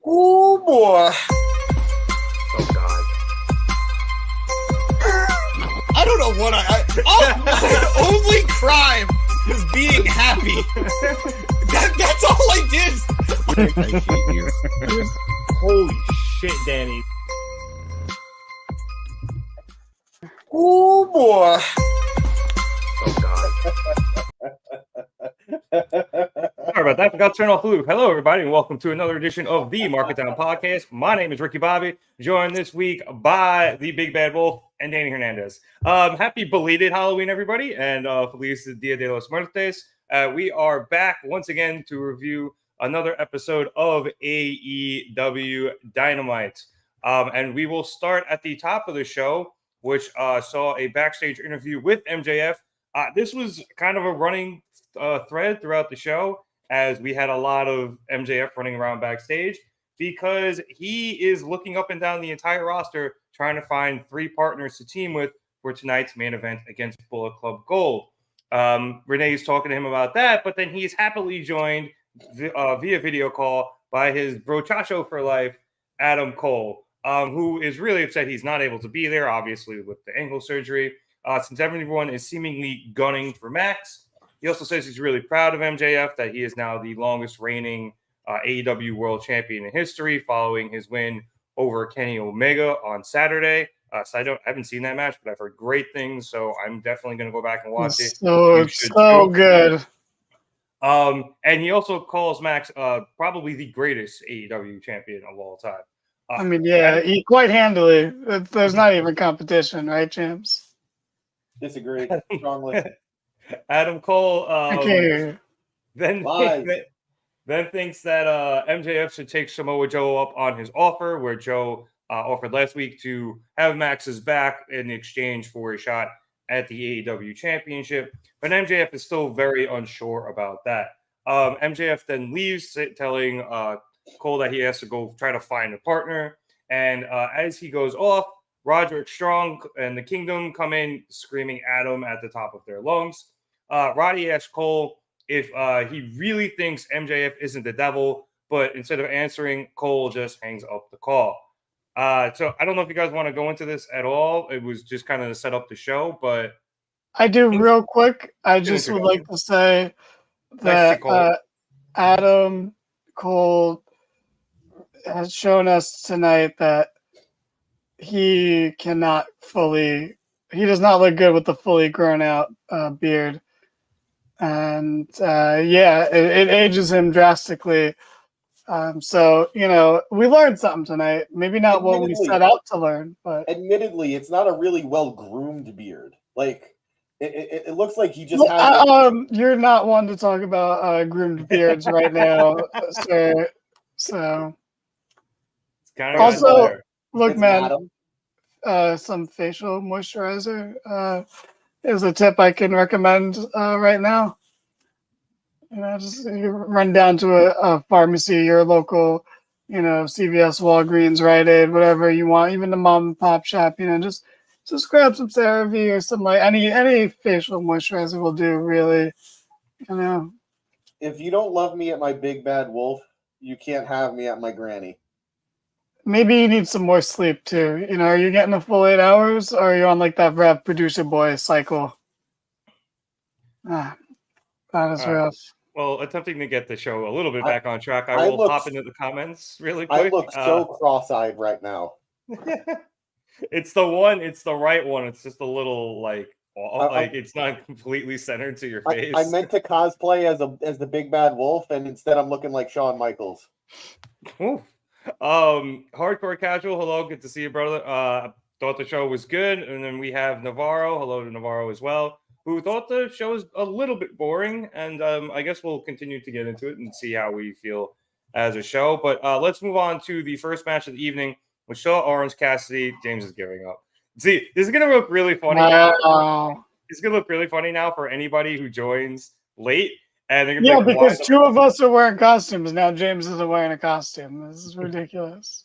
Oh boy. Oh God. I don't know what my only crime was being happy. That's all I did. I hate you. Holy shit, Danny. Oh boy. Oh God. Sorry about that. I forgot to turn off the loop. Hello, everybody, and welcome to another edition of the Market Down Podcast. My name is Ricky Bobby, joined this week by the Big Bad Wolf and Danny Hernandez. Happy belated Halloween, everybody, and Feliz Dia de los Muertos. We are back once again to review another episode of AEW Dynamite. And we will start at the top of the show, which saw a backstage interview with MJF. This was kind of a running thread throughout the show, as we had a lot of MJF running around backstage because he is looking up and down the entire roster trying to find three partners to team with for tonight's main event against Bullet Club Gold. Renee's talking to him about that, but then he's happily joined via video call by his brochacho for life, Adam Cole, who is really upset he's not able to be there, obviously, with the ankle surgery, since everyone is seemingly gunning for Max. He also says he's really proud of MJF, that he is now the longest reigning AEW World Champion in history, following his win over Kenny Omega on Saturday. So I haven't seen that match, but I've heard great things, so I'm definitely going to go back and watch it. So good. And he also calls Max probably the greatest AEW champion of all time. I mean, yeah, he quite handily. There's not even competition, right, James? Disagree strongly. Adam Cole then thinks that MJF should take Samoa Joe up on his offer, where Joe offered last week to have Max's back in exchange for a shot at the AEW Championship. But MJF is still very unsure about that. MJF then leaves, telling Cole that he has to go try to find a partner. And as he goes off, Roderick Strong and the Kingdom come in screaming at him at the top of their lungs. Roddy asks Cole if he really thinks MJF isn't the devil, but instead of answering, Cole just hangs up the call. So I don't know if you guys want to go into this at all. It was just kind of to set up the show, but I do real quick. I just would like to say that Adam Cole has shown us tonight that he does not look good with the fully grown out beard. And it ages him drastically. So, we learned something tonight. Maybe not what we set out to learn, but admittedly, it's not a really well groomed beard. Like it looks like he just has. You're not one to talk about groomed beards right now, sir. So it's kind of also look, It's man. Adam. Some facial moisturizer is a tip I can recommend right now. Just run down to a pharmacy, your local, CVS, Walgreens, Rite Aid, whatever you want, even the mom and pop shop. Just grab some CeraVe or some any facial moisturizer will do. Really, If you don't love me at my big bad wolf, you can't have me at my granny. Maybe you need some more sleep too. Are you getting a full 8 hours, or are you on like that Rev producer boy cycle? That is rough. Well, attempting to get the show a little bit back on track, I will hop into the comments really quick. I look so cross-eyed right now. It's the right one. It's just a little it's not completely centered to your face. I meant to cosplay as the big bad wolf, and instead I'm looking like Shawn Michaels. Ooh. Hardcore Casual, hello, good to see you, brother. Thought the show was good. And then we have Navarro, hello to Navarro as well, who thought the show was a little bit boring. And I guess we'll continue to get into it and see how we feel as a show. But let's move on to the first match of the evening, which saw Orange Cassidy. James is giving up. See, this is going to look really funny now. It's going to look really funny now for anybody who joins late. And they're gonna because two of us are wearing costumes. Now James isn't wearing a costume. This is ridiculous.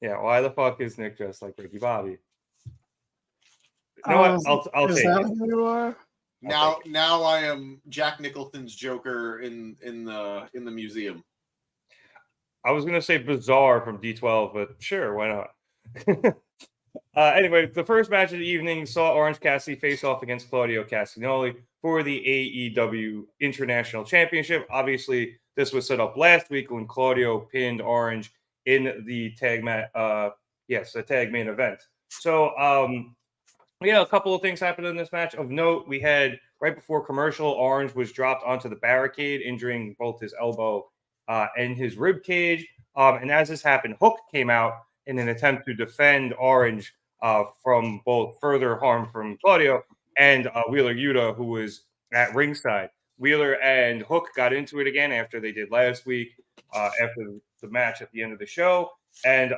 Yeah, why the fuck is Nick dressed like Ricky Bobby? You know what? I'll take it. Who you are? Now I am Jack Nicholson's Joker in the museum. I was gonna say Bizarre from D12, but sure, why not? Anyway, the first match of the evening saw Orange Cassidy face off against Claudio Castagnoli for the AEW International Championship. Obviously, this was set up last week when Claudio pinned Orange in the tag the tag main event. So, a couple of things happened in this match. Of note, we had right before commercial, Orange was dropped onto the barricade, injuring both his elbow and his rib cage. And as this happened, Hook came out in an attempt to defend Orange from both further harm from Claudio and Wheeler Yuta, who was at ringside. Wheeler and Hook got into it again after they did last week, after the match at the end of the show. And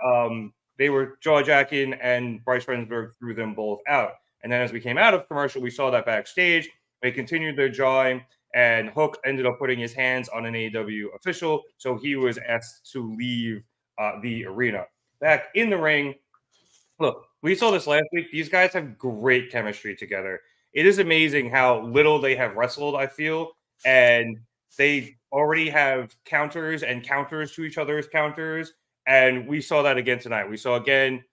they were jaw-jacking, and Bryce Remsburg threw them both out. And then as we came out of commercial, we saw that backstage. They continued their jawing, and Hook ended up putting his hands on an AEW official, so he was asked to leave the arena. Back in the ring, look, we saw this last week. These guys have great chemistry together. It is amazing how little they have wrestled, I feel, and they already have counters and counters to each other's counters, and we saw that again tonight. We saw again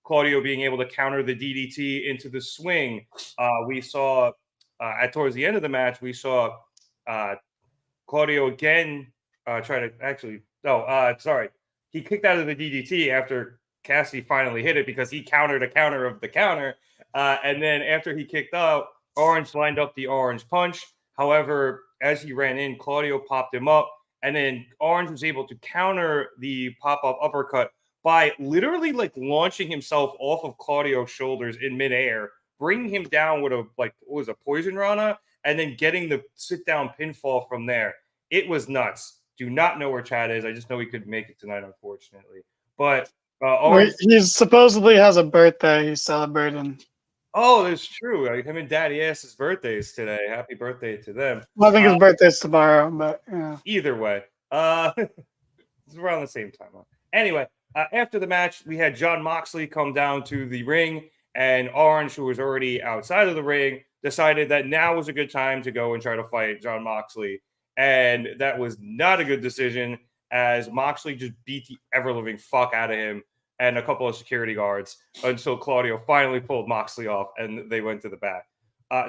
Claudio being able to counter the DDT into the swing. We saw towards the end of the match, we saw Claudio again try to he kicked out of the DDT after Cassidy finally hit it because he countered a counter of the counter. And then after he kicked out, Orange lined up the orange punch. However, as he ran in, Claudio popped him up. And then Orange was able to counter the pop-up uppercut by literally launching himself off of Claudio's shoulders in midair, bringing him down with a poison rana, and then getting the sit-down pinfall from there. It was nuts. Do not know where Chad is. I just know he couldn't make it tonight, unfortunately. But he supposedly has a birthday he's celebrating. Oh, that's true. Him and Daddy Ass's birthdays today. Happy birthday to them. Well, I think his birthday's tomorrow, but yeah. Either way, it's around the same time. Anyway, after the match, we had Jon Moxley come down to the ring, and Orange, who was already outside of the ring, decided that now was a good time to go and try to fight Jon Moxley. And that was not a good decision, as Moxley just beat the ever-living fuck out of him and a couple of security guards until Claudio finally pulled Moxley off and they went to the back.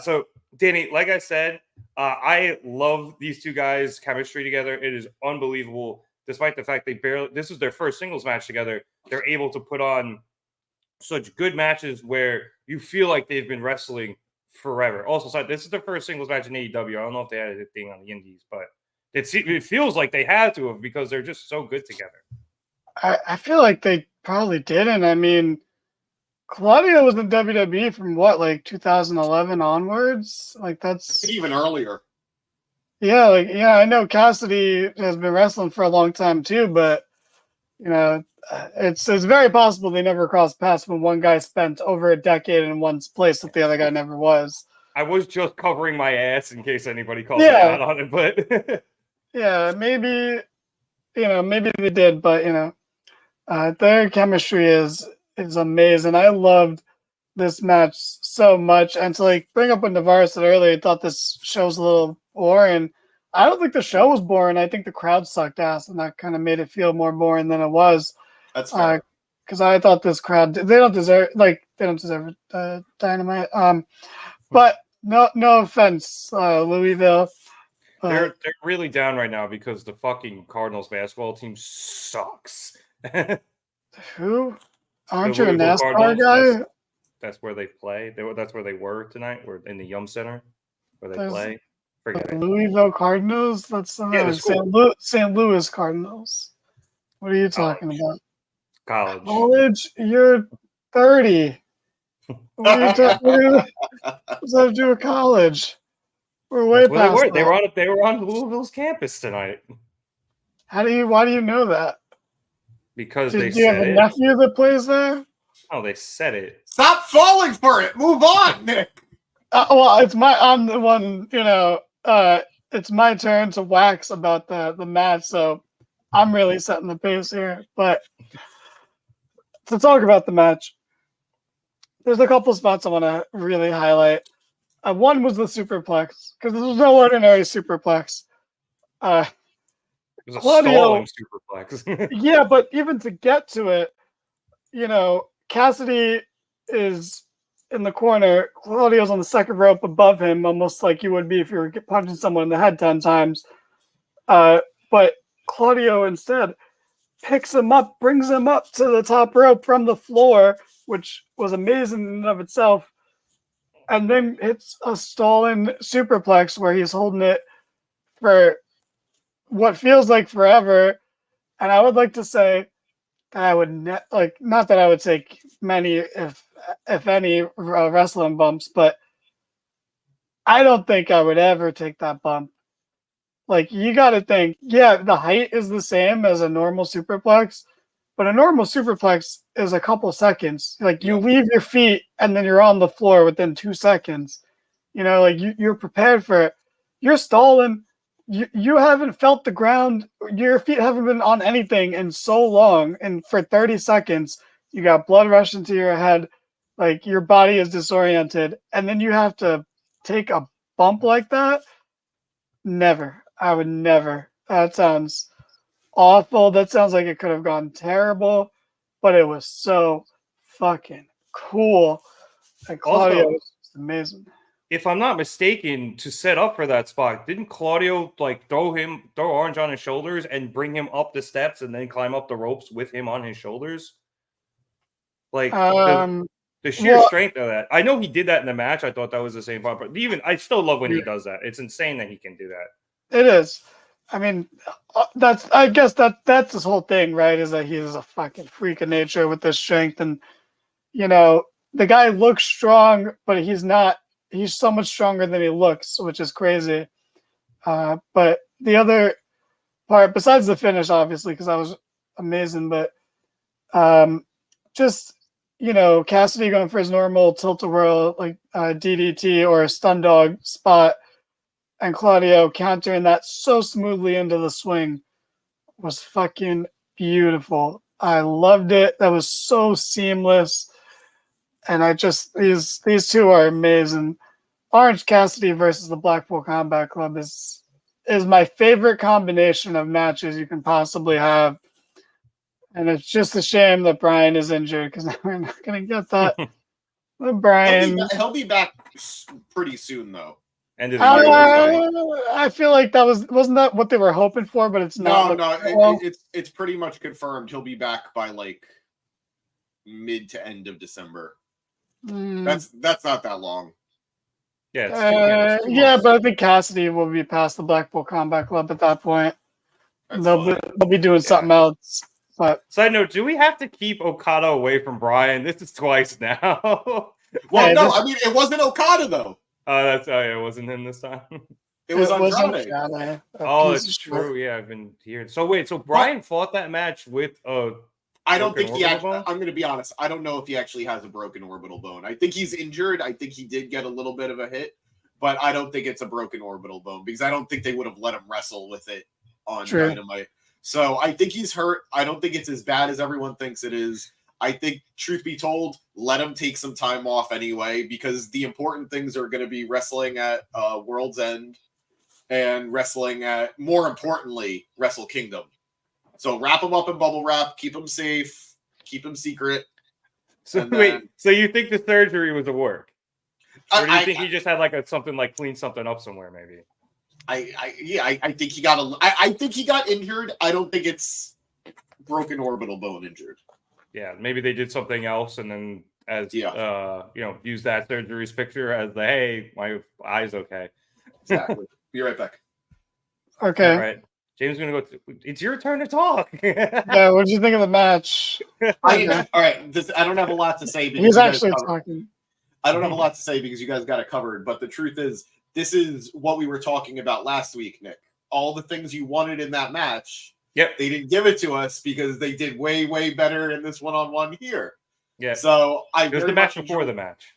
So, Danny, like I said, I love these two guys' chemistry together. It is unbelievable. Despite the fact this is their first singles match together, they're able to put on such good matches where you feel like they've been wrestling forever. Also, so this is their first singles match in AEW. I don't know if they had anything on the indies, but it feels like they had to have because they're just so good together. I feel like they probably didn't. I mean, Claudio was in WWE from 2011 onwards? That's even earlier. Yeah, I know Cassidy has been wrestling for a long time too, but it's very possible they never crossed paths when one guy spent over a decade in one place that the other guy never was. I was just covering my ass in case anybody called me out on it, but yeah, maybe they did, but their chemistry is amazing. I loved this match so much, and to bring up what Navarro said earlier, I thought this show was a little boring. I don't think the show was boring. I think the crowd sucked ass, and that kind of made it feel more boring than it was. That's fair. Because I thought this crowd, they don't deserve Dynamite. But no offense, Louisville. They're really down right now because the fucking Cardinals basketball team sucks. Who? Aren't you a NASCAR guy? That's where they play. That's where they were tonight. We're in the Yum Center where they play. Forget it. Louisville Cardinals? That's St. Louis Cardinals. What are you talking about? College. You're 30. What are you talking about? What's that to do with college? We're way past that. They were on Louisville's campus tonight. Why do you know that? Because do you have a nephew that plays there? Oh, they said it. Stop falling for it. Move on, Nick. I'm the one, it's my turn to wax about the match, so I'm really setting the pace here. But to talk about the match, there's a couple spots I want to really highlight. One was the superplex, because this was no ordinary superplex. It was a Claudio, stalling superplex. yeah, but even to get to it, Cassidy is in the corner. Claudio's on the second rope above him, almost like you would be if you were punching someone in the head 10 times. But Claudio instead picks him up, brings him up to the top rope from the floor, which was amazing in and of itself. And then hits a stalling superplex where he's holding it for what feels like forever. And I would like to say that I would not that I would take many, if any, wrestling bumps, but I don't think I would ever take that bump. Like, you got to think, yeah, the height is the same as a normal superplex, but a normal superplex is a couple seconds. Like, you leave your feet and then you're on the floor within 2 seconds. Like you're prepared for it. You're stalling. You haven't felt the ground. Your feet haven't been on anything in so long. And for 30 seconds, you got blood rushing to your head. Like, your body is disoriented. And then you have to take a bump like that. Never. I would never. That sounds awful. That sounds like it could have gone terrible, but it was so fucking cool. And Claudio was just amazing. If I'm not mistaken, to set up for that spot, didn't Claudio throw Orange on his shoulders and bring him up the steps and then climb up the ropes with him on his shoulders? The sheer strength of that. I know he did that in the match. I thought that was the same part, but I still love when he does that. It's insane that he can do that. It is. I mean, I guess that's his whole thing, right? Is that he's a fucking freak of nature with this strength, and the guy looks strong, but he's not. He's so much stronger than he looks, which is crazy. But the other part, besides the finish, obviously, because that was amazing, but just Cassidy going for his normal tilt-a-whirl, like DDT or a stun dog spot, and Claudio countering that so smoothly into the swing was fucking beautiful. I loved it. That was so seamless. And these two are amazing. Orange Cassidy versus the Blackpool Combat Club is my favorite combination of matches you can possibly have. And it's just a shame that Brian is injured, because we're not going to get that. Brian, he'll be back pretty soon, though. I feel like wasn't that what they were hoping for, but it's not. No, it's pretty much confirmed. He'll be back by mid to end of December. That's not that long. Yeah, but I think Cassidy will be past the Blackpool Combat Club at that point. They'll be doing something else. But side note, do we have to keep Okada away from Brian? This is twice now. It wasn't Okada though. It wasn't him this time. It was Andrade. It's true. Yeah, I've been here. So wait, Brian fought that match with I don't think I'm going to be honest. I don't know if he actually has a broken orbital bone. I think he's injured. I think he did get a little bit of a hit, but I don't think it's a broken orbital bone, because I don't think they would have let him wrestle with it on Dynamite. So I think he's hurt. I don't think it's as bad as everyone thinks it is. I think, truth be told, let him take some time off anyway, because the important things are going to be wrestling at World's End and wrestling at, more importantly, Wrestle Kingdom. So wrap him up in bubble wrap, keep him safe, keep him secret. So you think the surgery was a work? Or do you think he just had something clean something up somewhere, maybe? I think he got I think he got injured. I don't think it's broken orbital bone injured. Yeah, maybe they did something else, and then use that surgery's picture as the hey, my eye's okay. Exactly. Be right back. Okay. All right. James is gonna go. It's your turn to talk. Yeah, what did you think of the match? All right. I don't have a lot to say. He's actually talking. I don't have a lot to say because you guys got it covered. But the truth is, this is what we were talking about last week, Nick. All the things you wanted in that match. Yep. They didn't give it to us because they did way, way better in this one-on-one here. Yeah. So it was the match before the match.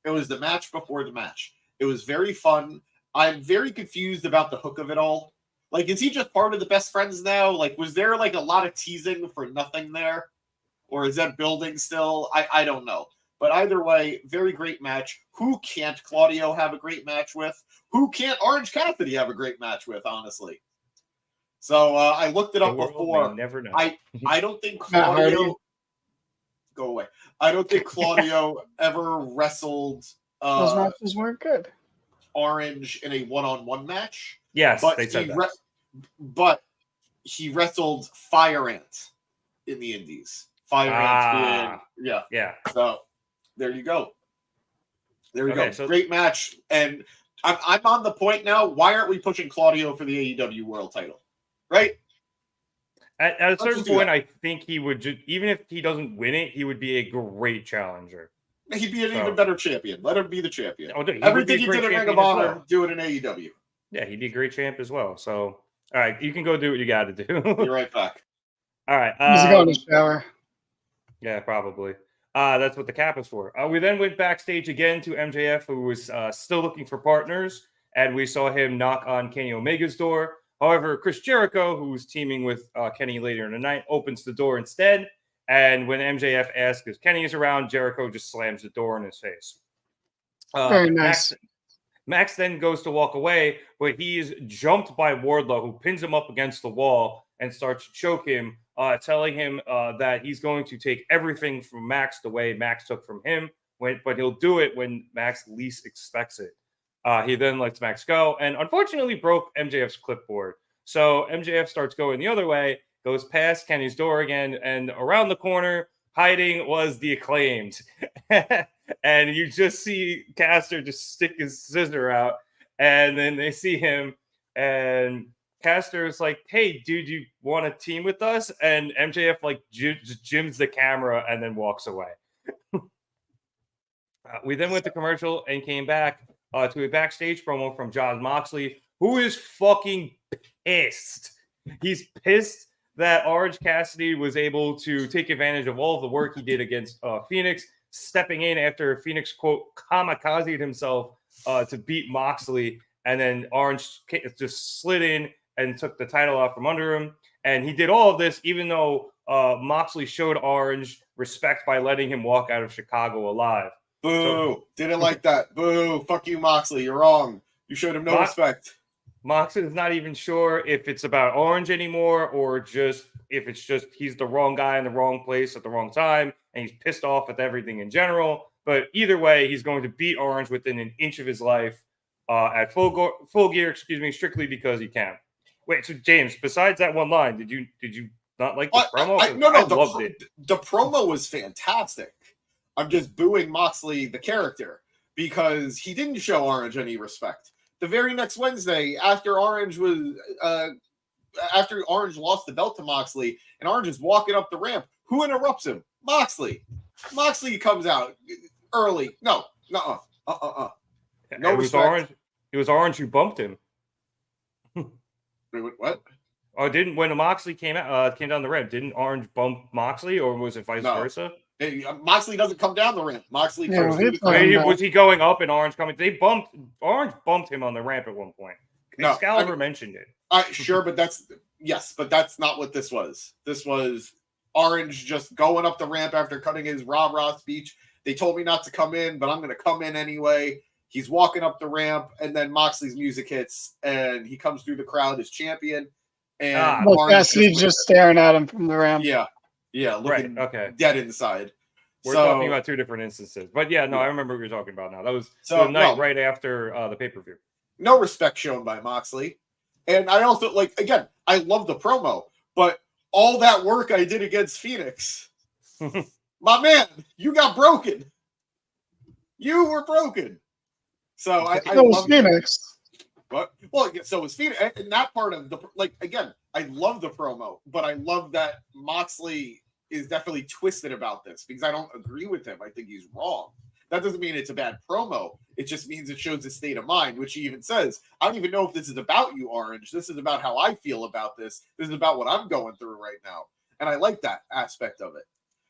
It was the match before the match. It was very fun. I'm very confused about the hook of it all. Is he just part of the best friends now? Was there a lot of teasing for nothing there? Or is that building still? I don't know. But either way, very great match. Who can't Claudio have a great match with? Who can't Orange Cassidy have a great match with, honestly? So I looked it The up world before. may never know. I don't think Matt Hardy. Claudio. Go away. I don't think Claudio ever wrestled Those matches weren't good. Orange in a one-on-one match. Yes, But they said that. But he wrestled Fire Ant in the Indies. Fire Ant being Yeah. So there you go. There we go. So, Great match. And I'm on the point now. Why aren't we pushing Claudio for the AEW World Title? Right? At a certain just do point, that. I think he would just, even if he doesn't win it, he would be a great challenger. He'd be an even better champion. Let him be the champion. Oh, dude, Everything he great did in Ring champion of as Honor, well. do it in AEW. Yeah, he'd be a great champ as well. So, all right, you can go do what you got to do. Be right back. All right. He's going to shower. Yeah, probably. That's what the cap is for. We then went backstage again to MJF, who was still looking for partners, and we saw him knock on Kenny Omega's door. However, Chris Jericho, who was teaming with Kenny later in the night, opens the door instead. And when MJF asks if Kenny is around, Jericho just slams the door in his face. Very nice. Max then goes to walk away, but he is jumped by Wardlow, who pins him up against the wall and starts to choke him, telling him that he's going to take everything from Max the way Max took from him, but he'll do it when Max least expects it. He then lets Max go and unfortunately broke MJF's clipboard. So MJF starts going the other way, goes past Kenny's door again, and around the corner, hiding was the Acclaimed. And you just see Caster just stick his scissor out, and then they see him, and Caster is like, "Hey, dude, you want to team with us?" And MJF like jims the camera and then walks away. We then went to commercial and came back to a backstage promo from Jon Moxley, who is fucking pissed. He's pissed that Orange Cassidy was able to take advantage of all of the work he did against Phoenix, stepping in after Phoenix, quote, kamikazed himself to beat Moxley. And then Orange just slid in and took the title off from under him. And he did all of this, even though Moxley showed Orange respect by letting him walk out of Chicago alive. Boo. Didn't like that. Boo. Fuck you, Moxley. You're wrong. You showed him no respect. Moxley is not even sure if it's about Orange anymore or just if it's just he's the wrong guy in the wrong place at the wrong time and he's pissed off with everything in general. But either way, he's going to beat Orange within an inch of his life at full gear, strictly because he can. Wait, so James, besides that one line, did you not like the promo? No, I loved it. The promo was fantastic. I'm just booing Moxley, the character, because he didn't show Orange any respect. The very next Wednesday, after Orange lost the belt to Moxley, and Orange is walking up the ramp, who interrupts him? Moxley. Moxley comes out early. No, No respect. It was Orange who bumped him. Wait, what? Oh, when Moxley came down the ramp, didn't Orange bump Moxley, or was it vice versa? Moxley doesn't come down the ramp. Moxley was he going up and Orange coming? Orange bumped him on the ramp at one point. No, Excalibur mentioned it. Sure, but that's not what this was. This was Orange just going up the ramp after cutting his rah-rah speech. They told me not to come in, but I'm going to come in anyway. He's walking up the ramp, and then Moxley's music hits, and he comes through the crowd as champion. And Cassidy's just staring at him from the ramp. Yeah, looking dead inside. We're talking about two different instances. But I remember what you're talking about now. That was the night right after the pay-per-view. No respect shown by Moxley. And I also, I love the promo, but all that work I did against Phoenix, my man, you got broken. You were broken. So I love Phoenix. But so was Phoenix, and that part of I love the promo, but I love that Moxley is definitely twisted about this because I don't agree with him. I think he's wrong. That doesn't mean it's a bad promo. It just means it shows his state of mind, which he even says, I don't even know if this is about you, Orange. This is about how I feel about this. This is about what I'm going through right now. And I like that aspect of it.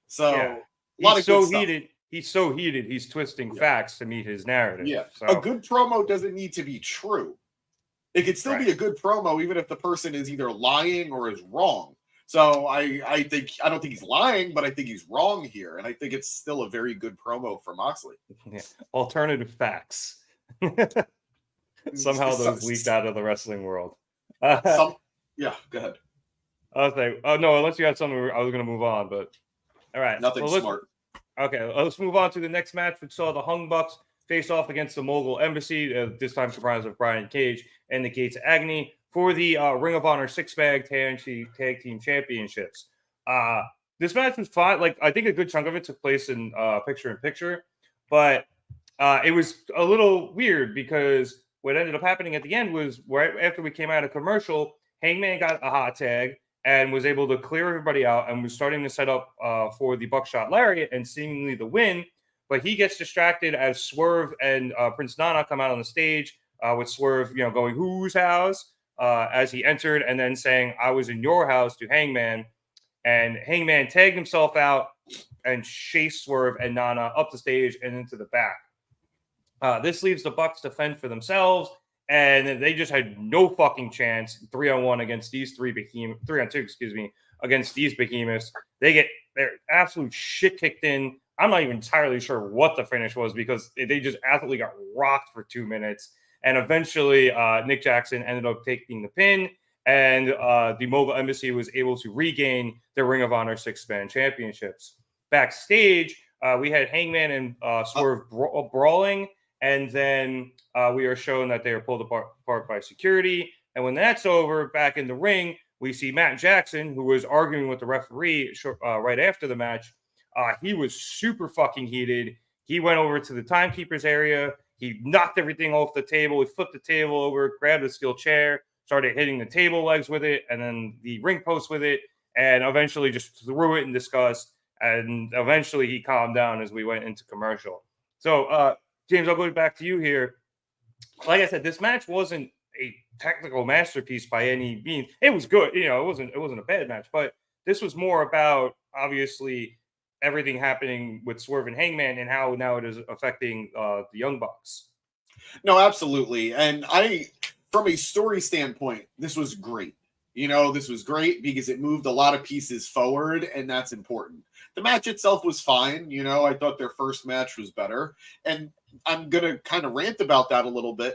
So a lot of good stuff. He's so heated, he's twisting facts to meet his narrative. Yeah. So. A good promo doesn't need to be true. It could still be a good promo, even if the person is either lying or is wrong. So I don't think he's lying, but I think he's wrong here. And I think it's still a very good promo for Moxley. Yeah. Alternative facts. Somehow those leaked out of the wrestling world. Yeah, go ahead. I was like, oh no, unless you had something, I was going to move on. But all right, Nothing well, smart. Okay, let's move on to the next match, which saw the Hung Bucks face off against the Mogul Embassy, this time comprised of Brian Cage and the Gates of Agony for the Ring of Honor six-bag tag team championships. This match was fine. Like, I think a good chunk of it took place in picture-in-picture, but it was a little weird because what ended up happening at the end was right after we came out of commercial, Hangman got a hot tag and was able to clear everybody out and was starting to set up for the Buckshot Lariat and seemingly the win. But he gets distracted as Swerve and Prince Nana come out on the stage with Swerve, going, whose house? As he entered and then saying, I was in your house to Hangman. And Hangman tagged himself out and chased Swerve and Nana up the stage and into the back. This leaves the Bucks to fend for themselves. And they just had no fucking chance 3-on-1 against these 3-on-2, against these behemoths. They get their absolute shit kicked in. I'm not even entirely sure what the finish was because they just absolutely got rocked for 2 minutes. And eventually, Nick Jackson ended up taking the pin, and the Mogul Embassy was able to regain their Ring of Honor six-man championships. Backstage, we had Hangman and Swerve brawling. And then we are shown that they are pulled apart by security. And when that's over, back in the ring, we see Matt Jackson, who was arguing with the referee right after the match. He was super fucking heated. He went over to the timekeeper's area. He knocked everything off the table. He flipped the table over, grabbed a steel chair, started hitting the table legs with it, and then the ring post with it, and eventually just threw it in disgust. And eventually he calmed down as we went into commercial. So, James, I'll go back to you here. Like I said, this match wasn't a technical masterpiece by any means. It was good. It wasn't a bad match, but this was more about obviously everything happening with Swerve and Hangman and how now it is affecting the Young Bucks. No, absolutely. And from a story standpoint, this was great. This was great because it moved a lot of pieces forward, and that's important. The match itself was fine. I thought their first match was better. And I'm going to kind of rant about that a little bit.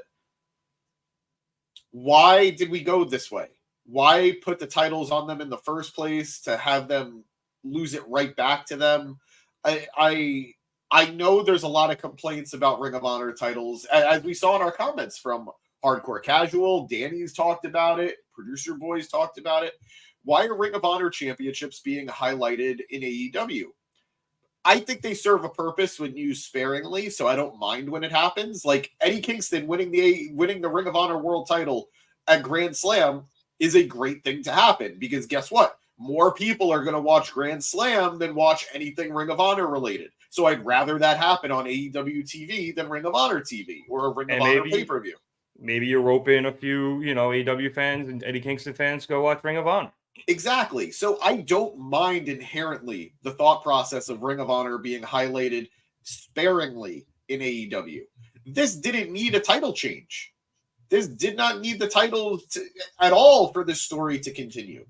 Why did we go this way? Why put the titles on them in the first place to have them lose it right back to them? I know there's a lot of complaints about Ring of Honor titles, as we saw in our comments from Hardcore Casual. Danny's talked about it. Producer Boys talked about it. Why are Ring of Honor championships being highlighted in AEW? I think they serve a purpose when used sparingly, so I don't mind when it happens. Like Eddie Kingston winning the Ring of Honor world title at Grand Slam is a great thing to happen because guess what? More people are going to watch Grand Slam than watch anything Ring of Honor related. So I'd rather that happen on AEW TV than Ring of Honor TV or a Ring of Honor pay-per-view. Maybe you rope in a few, AEW fans and Eddie Kingston fans go watch Ring of Honor. Exactly. So I don't mind inherently the thought process of Ring of Honor being highlighted sparingly in AEW. This didn't need a title change. This did not need the title at all for this story to continue.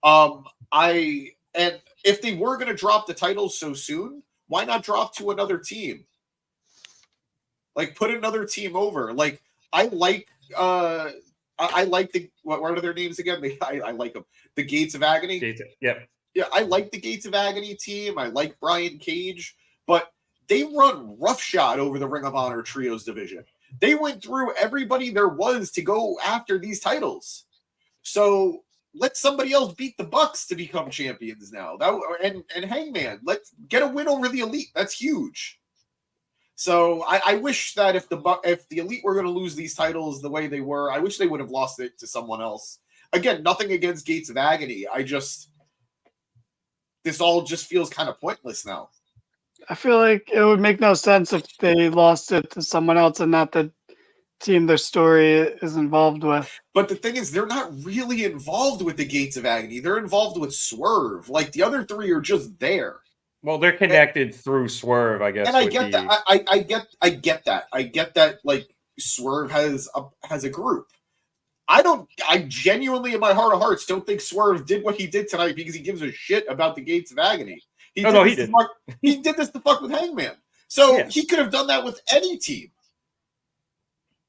And if they were going to drop the titles so soon, why not drop to another team? Like put another team over. Like I like the what are their names again? I like them. The Gates of Agony. Yeah, I like the Gates of Agony team. I like Brian Cage, but they run roughshod over the Ring of Honor Trios division. They went through everybody there was to go after these titles. So let somebody else beat the Bucks to become champions now. And Hangman, let's get a win over the Elite. That's huge. So I wish that if the Elite were going to lose these titles the way they were, I wish they would have lost it to someone else. Again, nothing against Gates of Agony. This all just feels kind of pointless now. I feel like it would make no sense if they lost it to someone else and not the team their story is involved with. But the thing is, they're not really involved with the Gates of Agony. They're involved with Swerve. Like the other three are just there. Well, they're connected through Swerve, I guess. And I get that. I get that. I get that. Like Swerve has a group. I genuinely, in my heart of hearts, don't think Swerve did what he did tonight because he gives a shit about the Gates of Agony. He did this to fuck with Hangman. So He could have done that with any team.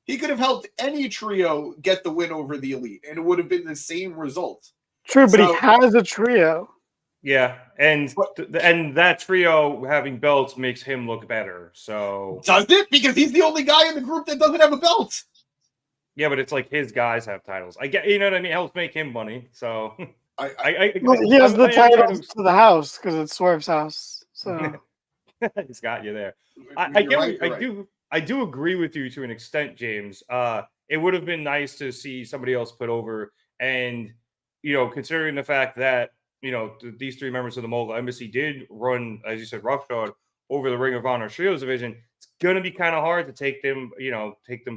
He could have helped any trio get the win over the Elite, and it would have been the same result. True, but So- he has a trio. Yeah, and that trio having belts makes him look better. So Does it? Because he's the only guy in the group that doesn't have a belt. yeah, but it's like his guys have titles. I get, you know what I mean. It helps make him money. So Well, he has the I titles to the house because it's Swerve's house. So he's got you there. You're I do agree with you to an extent, James. It would have been nice to see somebody else put over, and considering the fact that these three members of the Mogul Embassy did run, as you said, roughshod over the Ring of Honor Trios division. It's gonna be kind of hard to take them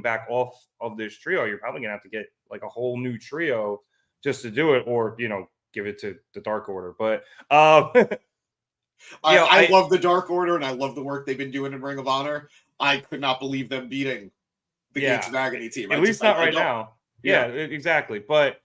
back off of this trio. You're probably gonna have to get like a whole new trio just to do it, or give it to the Dark Order. But I love the Dark Order, and I love the work they've been doing in Ring of Honor. I could not believe them beating the Gates of Agony team. At least not right now. Yeah, exactly. But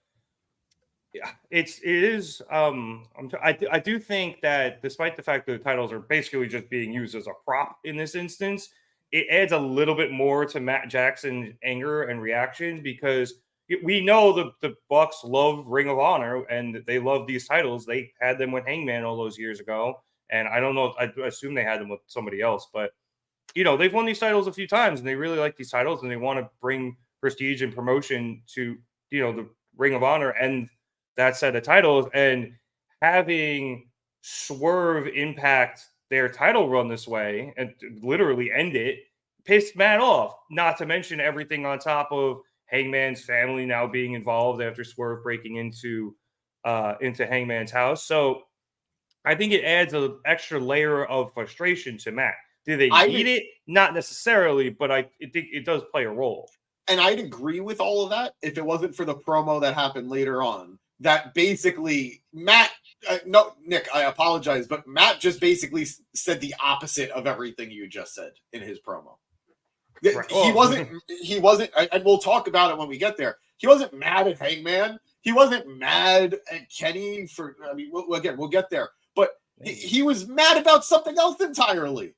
yeah, it is. I do think that despite the fact that the titles are basically just being used as a prop in this instance, it adds a little bit more to Matt Jackson's anger and reaction, because we know the Bucks love Ring of Honor and they love these titles. They had them with Hangman all those years ago, and I don't know. I assume they had them with somebody else, but they've won these titles a few times, and they really like these titles, and they want to bring prestige and promotion to the Ring of Honor and that set of titles. And having Swerve impact their title run this way and literally end it pissed Matt off. Not to mention everything on top of Hangman's family now being involved after Swerve breaking into Hangman's house. So I think it adds an extra layer of frustration to Matt. Do they need it? Not necessarily, but I think it does play a role. And I'd agree with all of that if it wasn't for the promo that happened later on. That basically Matt, Nick, I apologize, but Matt just basically said the opposite of everything you just said in his promo. Right. He wasn't, and we'll talk about it when we get there. He wasn't mad at Hangman. He wasn't mad at Kenny we'll get there. But he was mad about something else entirely.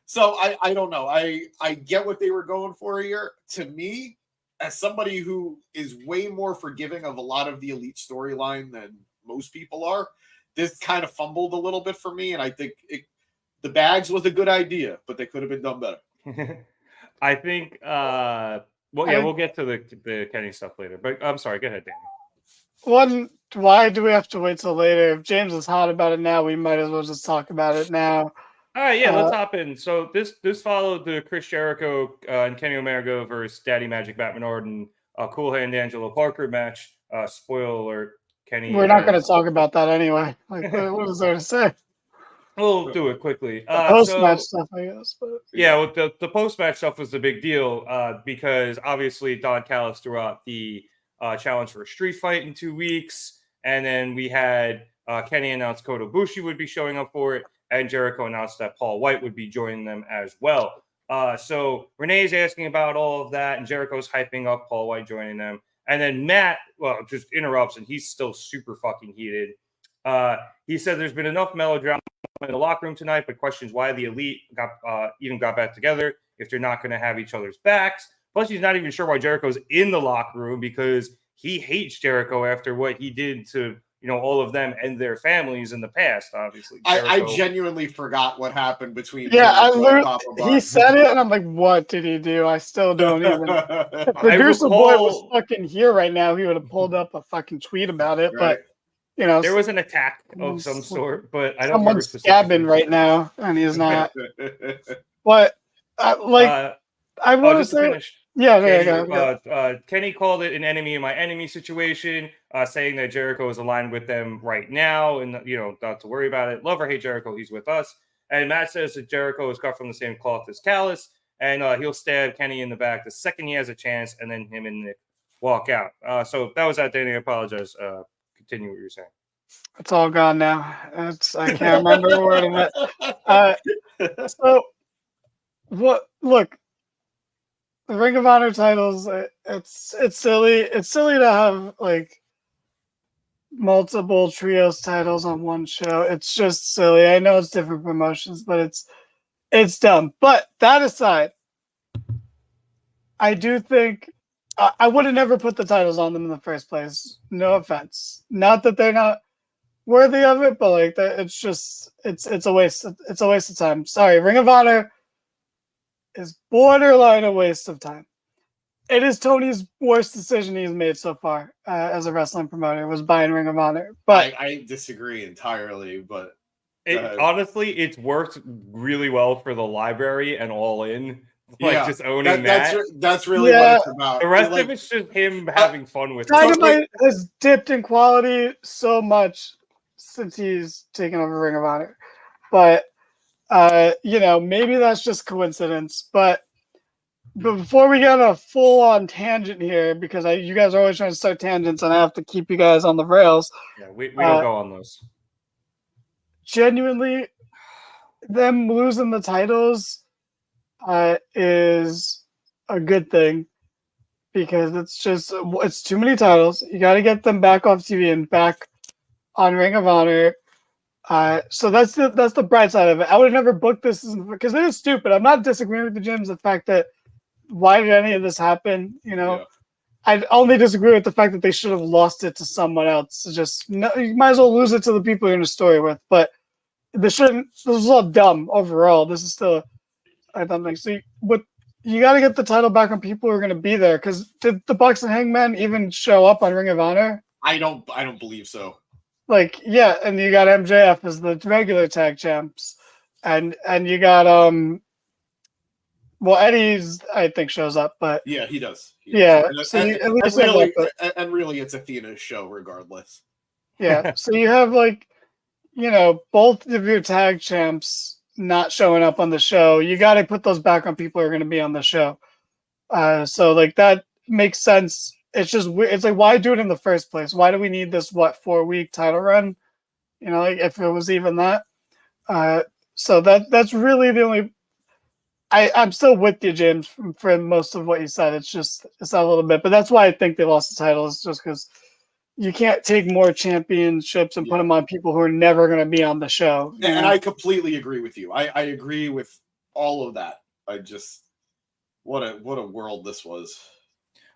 So I don't know. I get what they were going for here. To me, as somebody who is way more forgiving of a lot of the Elite storyline than most people are, this kind of fumbled a little bit for me. And I think the bags was a good idea, but they could have been done better. I think, we'll get to the Kenny stuff later. But I'm sorry. Go ahead, Danny. Why do we have to wait till later? If James is hot about it now, we might as well just talk about it now. All right, yeah, let's hop in. So this followed the Chris Jericho and Kenny Omega versus Daddy Magic Matt Menard and Cool Hand Angelo Parker match. Spoiler alert, Kenny. We're not going to talk about that anyway. Like, what is there to say? We'll do it quickly. Post-match stuff, I guess. But yeah, well, the post-match stuff was the big deal because obviously Don Callis threw out the challenge for a street fight in 2 weeks, and then we had Kenny announce Kota Ibushi would be showing up for it. And Jericho announced that Paul White would be joining them as well. So Renee's asking about all of that, and Jericho's hyping up Paul White joining them. And then Matt, just interrupts, and he's still super fucking heated. He said there's been enough melodrama in the locker room tonight, but questions why the Elite got back together if they're not going to have each other's backs. Plus, he's not even sure why Jericho's in the locker room because he hates Jericho after what he did to all of them and their families in the past, obviously. I genuinely forgot what happened between. He said it, and I'm like, what did he do? I still don't even. If Producer Boy was fucking here right now, he would have pulled up a fucking tweet about it. Right. But, there was an attack of some sort, but I don't remember specifically. Someone's stabbing right now, and he's not. But, I want to say. Finish. Yeah, Kenny called it an enemy in my enemy situation, saying that Jericho is aligned with them right now and, not to worry about it. Love or hate Jericho, he's with us. And Matt says that Jericho is cut from the same cloth as Callis, and he'll stab Kenny in the back the second he has a chance, and then him and Nick walk out. So that was that, Danny. I apologize. Continue what you were saying. It's all gone now. I can't remember a word of it. So, look. The Ring of Honor titles, it's silly. It's silly to have like multiple trios titles on one show. It's just silly. I know it's different promotions, but it's dumb. But that aside, I do think I would have never put the titles on them in the first place. No offense. Not that they're not worthy of it, but like it's just it's a waste. It's a waste of time. Sorry, Ring of Honor is borderline a waste of time. It is Tony's worst decision he's made so far as a wrestling promoter was buying Ring of Honor. But I disagree entirely, but honestly, it's worked really well for the library and All In. Like yeah, just owning that. That's really what it's about. The rest of it's just him having fun with it. Dynamite has dipped in quality so much since he's taken over Ring of Honor. But maybe that's just coincidence. But before we get a full-on tangent here, because you guys are always trying to start tangents, and I have to keep you guys on the rails. Yeah, we don't go on those. Genuinely, them losing the titles is a good thing because it's too many titles. You got to get them back off TV and back on Ring of Honor. So that's the bright side of it. I would have never booked this because it is stupid. I'm not disagreeing with the Gyms. The fact that why did any of this happen? I only disagree with the fact that they should have lost it to someone else. You might as well lose it to the people you're in a story with. But this is all dumb overall. This is still a dumb thing. So you got to get the title back on people who are going to be there. Because did the Bucks and Hangman even show up on Ring of Honor? I don't believe so. And you got MJF as the regular tag champs, and you got Eddie's I think shows up, but yeah, he does. And really, it's Athena's show regardless. Yeah, so you have both of your tag champs not showing up on the show. You got to put those back on people who are going to be on the show. So that makes sense. It's just it's like, why do it in the first place? Why do we need this 4-week title run? If it was even that. So that's really the only. I'm still with you, James, for most of what you said. It's a little bit, but that's why I think they lost the titles, just because you can't take more championships and put them on people who are never going to be on the show. And I completely agree with you. I agree with all of that. What a world this was.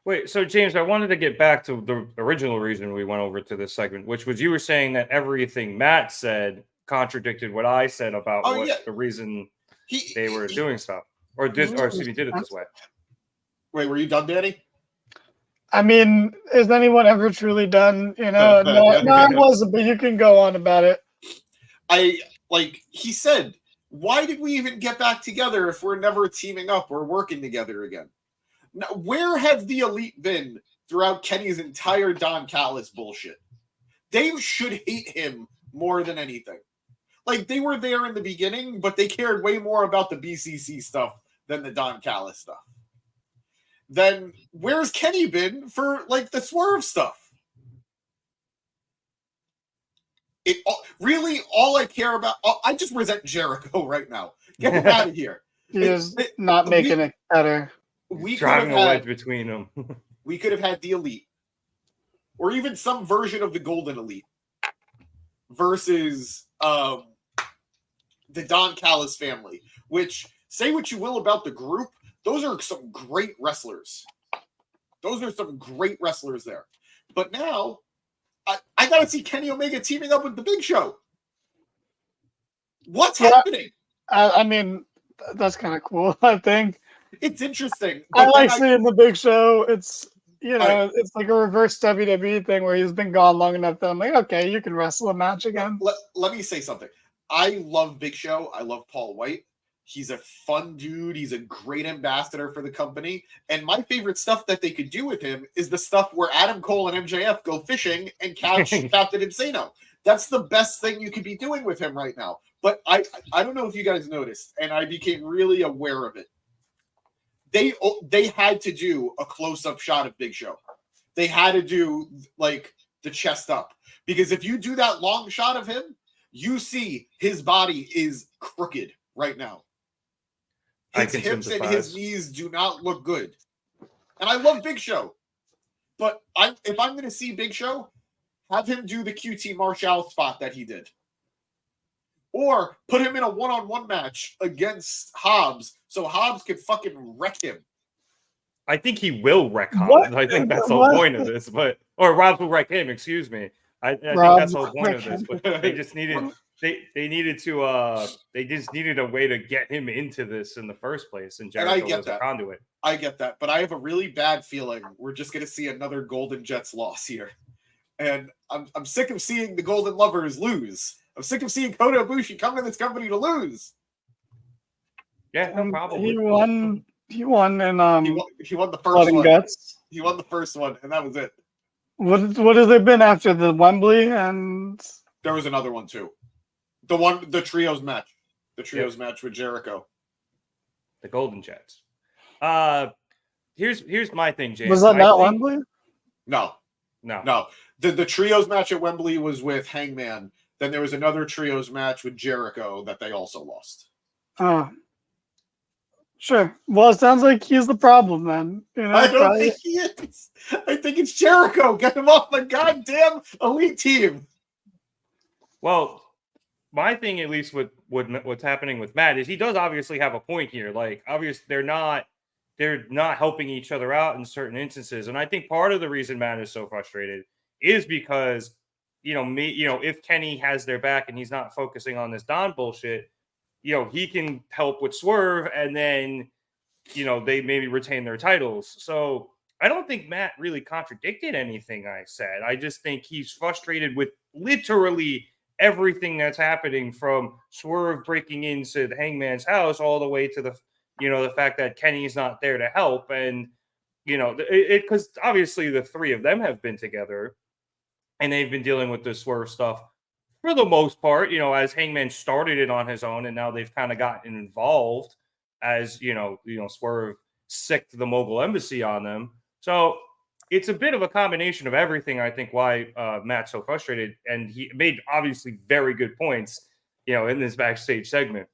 Wait, so James, I wanted to get back to the original reason we went over to this segment, which was you were saying that everything Matt said contradicted what I said about the reason they were doing stuff, or did it this way. Wait, were you done, Danny? I mean, is anyone ever truly done? No, I wasn't, but you can go on about it. He said, why did we even get back together if we're never teaming up or working together again? Now, where have the Elite been throughout Kenny's entire Don Callis bullshit? They should hate him more than anything. They were there in the beginning, but they cared way more about the BCC stuff than the Don Callis stuff. Then where's Kenny been for the Swerve stuff? All I care about. I just resent Jericho right now. Get him out of here. He is not making it better. We driving a wedge between them. We could have had the Elite, or even some version of the Golden Elite, versus the Don Callis family. Which, say what you will about the group, those are some great wrestlers. There. But now, I got to see Kenny Omega teaming up with the Big Show. What's happening? I mean, that's kind of cool, I think. It's interesting. I like seeing the Big Show. It's it's like a reverse WWE thing where he's been gone long enough that I'm like, okay, you can wrestle a match again. Let me say something. I love Big Show. I love Paul White. He's a fun dude. He's a great ambassador for the company. And my favorite stuff that they could do with him is the stuff where Adam Cole and MJF go fishing and catch Captain Insano. That's the best thing you could be doing with him right now. But I don't know if you guys noticed, and I became really aware of it. They had to do a close-up shot of Big Show. They had to do the chest up, because if you do that long shot of him, you see his body is crooked right now. His hips and his knees do not look good. And I love Big Show, but if I'm going to see Big Show, have him do the QT Marshall spot that he did. Or put him in a one-on-one match against Hobbs so Hobbs could fucking wreck him. I think he will wreck Hobbs. What? I think that's the What? point of this, or Rob will wreck him. Excuse me. I think that's the whole point of this. But they just needed they just needed a way to get him into this in the first place, and Jericho was a conduit. I get that, but I have a really bad feeling we're just going to see another Golden Jets loss here, and I'm sick of seeing the Golden Lovers lose. I'm sick of seeing Kota Ibushi come to this company to lose. Yeah, no problem. He won. He won in he won the first one. Guts. He won the first one, and that was it. What has it been after the Wembley? And there was another one too. The trios match. The trios match with Jericho. The Golden Jets. Here's my thing, James. Was that not Wembley? No. The trios match at Wembley was with Hangman. Then there was another trios match with Jericho that they also lost. Oh. Sure. Well, it sounds like he's the problem then. You know, I don't think he is. I think it's Jericho. Get him off the goddamn elite team. Well, my thing, at least with what's happening with Matt, is he does obviously have a point here. Like, obviously, they're not helping each other out in certain instances, and I think part of the reason Matt is so frustrated is because if Kenny has their back and he's not focusing on this Don bullshit, he can help with Swerve, and then they maybe retain their titles. So I don't think Matt really contradicted anything I said. I just think he's frustrated with literally everything that's happening, from Swerve breaking into the Hangman's house all the way to the fact that Kenny's not there to help. And, because obviously the three of them have been together and they've been dealing with this Swerve stuff for the most part, as Hangman started it on his own, and now they've kind of gotten involved as, Swerve sicked the Mogul Embassy on them. So it's a bit of a combination of everything, I think, why Matt's so frustrated. And he made obviously very good points, in this backstage segment.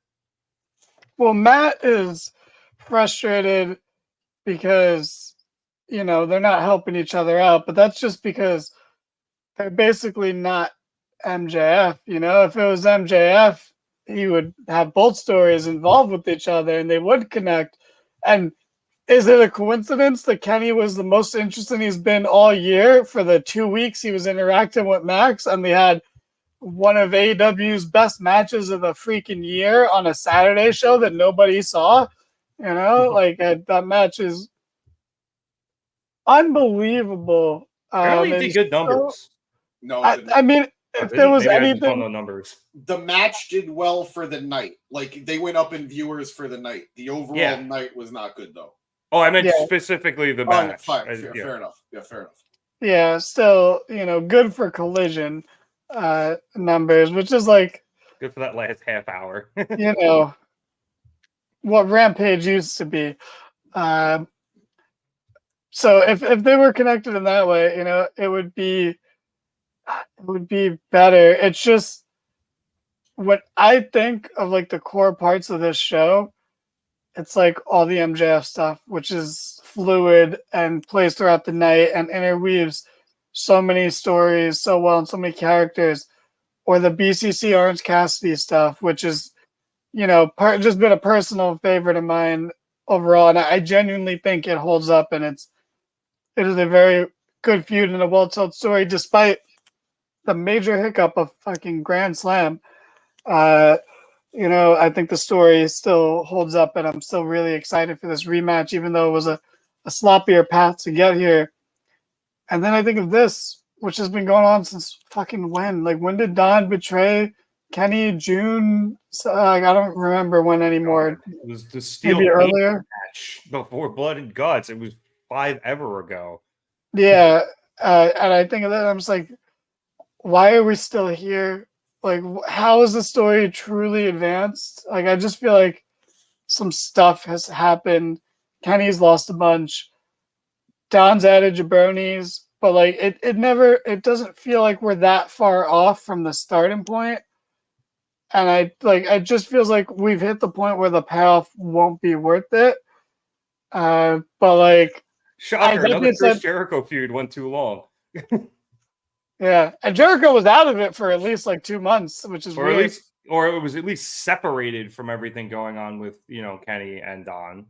Well, Matt is frustrated because, they're not helping each other out, but that's just because they're basically not MJF. If it was MJF, he would have both stories involved with each other and they would connect. And is it a coincidence that Kenny was the most interesting he's been all year for the 2 weeks he was interacting with Max, and they had one of AEW's best matches of the freaking year on a Saturday show that nobody saw? That match is unbelievable. Apparently, did good numbers. No, I mean, if there was anything, the numbers. The match did well for the night. Like, they went up in viewers for the night. The overall night was not good, though. Oh, I meant specifically the match. Fair enough. Yeah, fair enough. Yeah, still, good for Collision numbers, which is like good for that last half hour. What Rampage used to be. So if they were connected in that way, it would be better. It's just what I think of, like, the core parts of this show. It's like all the MJF stuff, which is fluid and plays throughout the night and interweaves so many stories so well and so many characters. Or the BCC Orange Cassidy stuff, which is, just been a personal favorite of mine overall. And I genuinely think it holds up, and it is a very good feud and a well-told story, despite the major hiccup of fucking Grand Slam. I think the story still holds up, and I'm still really excited for this rematch, even though it was a sloppier path to get here. And then I think of this, which has been going on since fucking when? Like, when did Don betray Kenny? June? I don't remember when anymore. It was the steel earlier match before Blood and Guts. It was 5 ever ago. Yeah, and I think of that, I'm just like, why are we still here? Like, how is the story truly advanced? Like, I just feel like some stuff has happened. Kenny's lost a bunch. Don's added jabronis, but like it doesn't feel like we're that far off from the starting point. And it just feels like we've hit the point where the payoff won't be worth it. But like, shocker, another Chris Jericho feud went too long. Yeah, and Jericho was out of it for at least like 2 months, which is weird. Or it was at least separated from everything going on with Kenny and Don.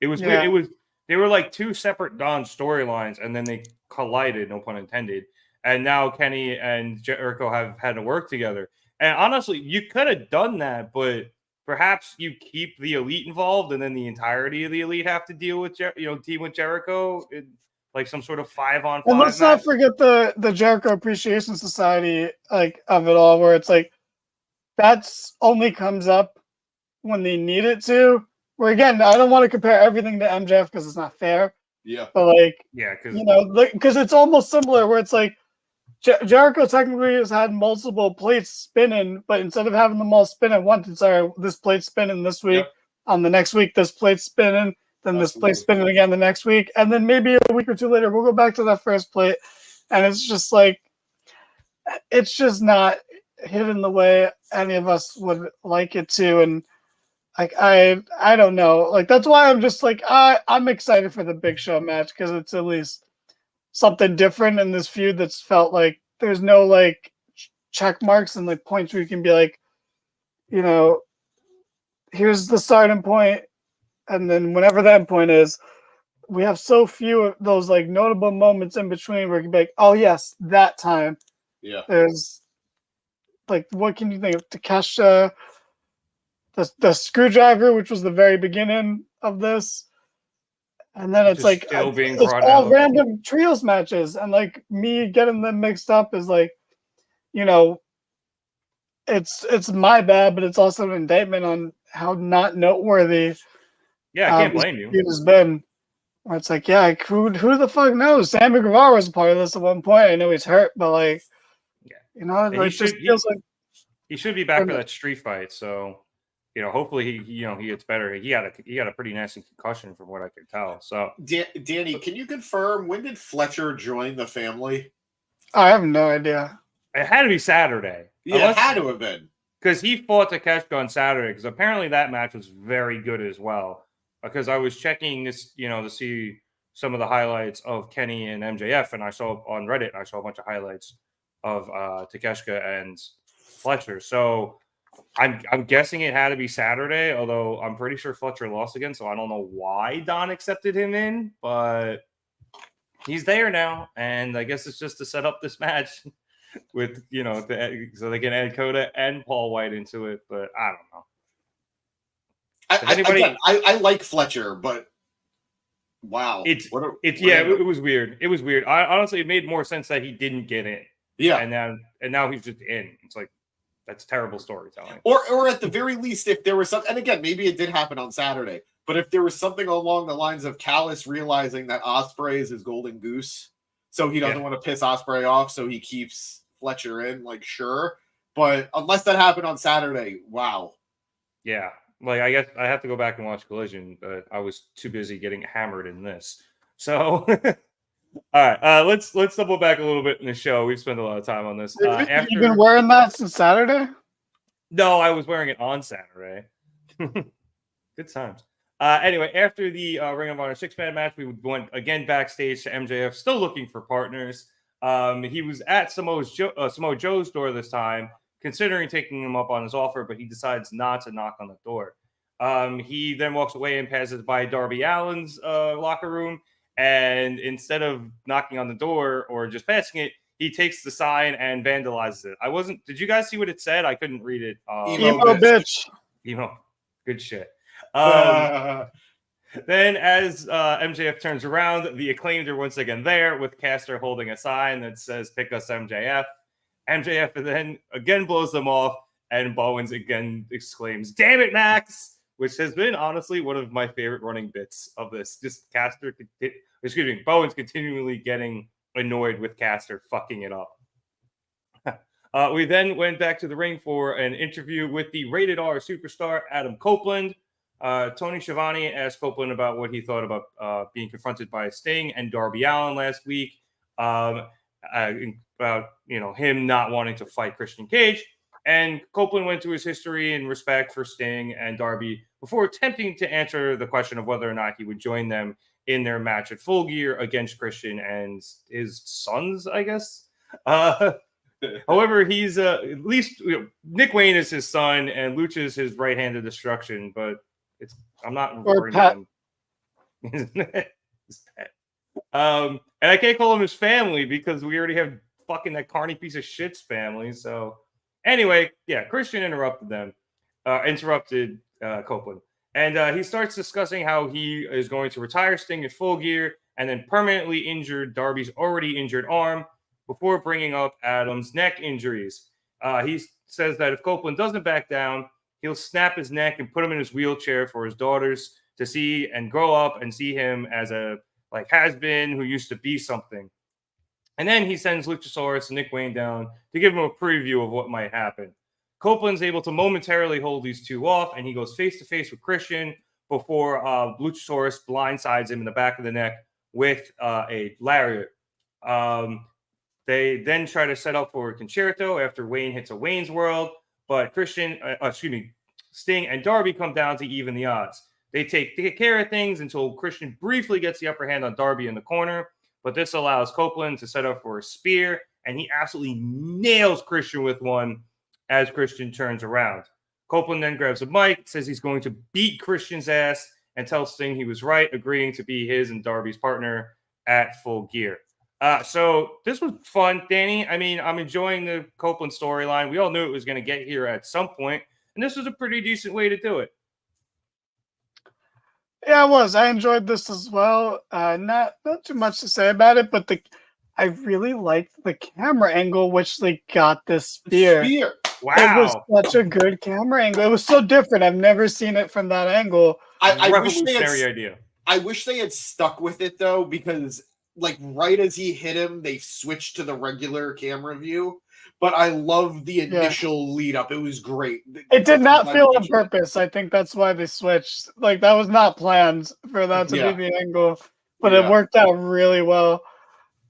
It was weird. they were like two separate Don storylines, and then they collided, no pun intended. And now Kenny and Jericho have had to work together. And honestly, you could have done that, but perhaps you keep the Elite involved, and then the entirety of the Elite have to deal with team with Jericho in like some sort of 5-on-5. And let's not forget the Jericho Appreciation Society of it all, where it's like that's only comes up when they need it to. Where again, I don't want to compare everything to MJF because it's not fair. Yeah. But because it's almost similar where it's like Jericho technically has had multiple plates spinning, but instead of having them all spin at once, it's this plate's spinning this week. Yep. On the next week, this plate's spinning. Then this plate's spinning again the next week. And then maybe a week or two later, we'll go back to that first plate. And it's just like, it's just not hitting the way any of us would like it to. And I don't know. Like, that's why I'm just like, I'm excited for the Big Show match because it's at least something different in this feud that's felt like there's no like check marks and like points where you can be like, here's the starting point, and then whenever that point is, we have so few of those like notable moments in between where you can be like, oh yes, that time. Yeah. There's like, what can you think of? Takesha, the screwdriver, which was the very beginning of this. And then it's like it's all random trios matches, and like me getting them mixed up is like, it's my bad, but it's also an indictment on how not noteworthy. Yeah, I can't blame you. It has been. Where it's like, yeah, who the fuck knows? Sammy Guevara was a part of this at one point. I know he's hurt, but like, it just feels like he should be back for that street fight. So. Hopefully he gets better. He had a pretty nasty concussion from what I could tell. So, Danny, can you confirm when did Fletcher join the family? I have no idea. It had to be Saturday. Yeah, it had to have been because he fought Takeshita on Saturday. Because apparently that match was very good as well. Because I was checking this, to see some of the highlights of Kenny and MJF, and I saw on Reddit, a bunch of highlights of Takeshita and Fletcher. So. I'm guessing it had to be Saturday, although I'm pretty sure Fletcher lost again, so I don't know why Don accepted him in, but he's there now, and I guess it's just to set up this match with, so they can add Coda and Paul White into it, but I don't know. I like Fletcher, but wow. It was weird. It was weird. Honestly, it made more sense that he didn't get in. Yeah. And now he's just in. It's like, that's terrible storytelling. Or at the very least, if there was something, and again, maybe it did happen on Saturday, but if there was something along the lines of Callis realizing that Ospreay is his golden goose, so he doesn't want to piss Ospreay off, so he keeps Fletcher in, like, sure. But unless that happened on Saturday, wow. Yeah. Like, I guess I have to go back and watch Collision, but I was too busy getting hammered in this. So... All right, let's double back a little bit in the show. We've spent a lot of time on this. You've been wearing that since Saturday? No, I was wearing it on Saturday. Good times. Anyway, after the Ring of Honor 6-man match, we went again backstage to MJF, still looking for partners. He was at Samoa Joe's door this time, considering taking him up on his offer, but he decides not to knock on the door. He then walks away and passes by Darby Allin's locker room. And instead of knocking on the door or just passing it, he takes the sign and vandalizes it. Did you guys see what it said? I couldn't read it. Emo bitch. Emo. Good shit. Then as MJF turns around, the Acclaimed are once again there with Caster holding a sign that says, "Pick us MJF." MJF then again blows them off, and Bowens again exclaims, "Damn it, Max!" Which has been honestly one of my favorite running bits of this. Just Bowens continually getting annoyed with Caster fucking it up. We then went back to the ring for an interview with the Rated R superstar Adam Copeland. Tony Schiavone asked Copeland about what he thought about being confronted by Sting and Darby Allin last week. About him not wanting to fight Christian Cage. And Copeland went to his history and respect for Sting and Darby before attempting to answer the question of whether or not he would join them in their match at Full Gear against Christian and his sons, I guess. However, he's at least Nick Wayne is his son and Lucha is his right hand of destruction, but I'm not or Pat. His pet. And I can't call him his family because we already have fucking that carny piece of shit's family. So anyway, yeah, Christian interrupted Copeland. And he starts discussing how he is going to retire Sting in Full Gear and then permanently injured Darby's already injured arm before bringing up Adam's neck injuries. He says that if Copeland doesn't back down, he'll snap his neck and put him in his wheelchair for his daughters to see and grow up and see him as a has-been who used to be something. And then he sends Luchasaurus and Nick Wayne down to give him a preview of what might happen. Copeland's able to momentarily hold these two off, and he goes face-to-face with Christian before Luchasaurus blindsides him in the back of the neck with a lariat. They then try to set up for a concerto after Wayne hits a Wayne's World, but Sting and Darby come down to even the odds. They take care of things until Christian briefly gets the upper hand on Darby in the corner, but this allows Copeland to set up for a spear, and he absolutely nails Christian with one as Christian turns around. Copeland then grabs a mic, says he's going to beat Christian's ass, and tells Sting he was right, agreeing to be his and Darby's partner at Full Gear. So this was fun, Danny. I mean, I'm enjoying the Copeland storyline. We all knew it was going to get here at some point, and this was a pretty decent way to do it. Yeah, it was. I enjoyed this as well. Not too much to say about it, but I really liked the camera angle which they got this spear. Wow. It was such a good camera angle. It was so different. I've never seen it from that angle. I wish they had stuck with it though, because right as he hit him, they switched to the regular camera view. But I love the initial lead up. It was great. It did not feel on purpose. I think that's why they switched. That was not planned for that to be the angle, but it worked out really well.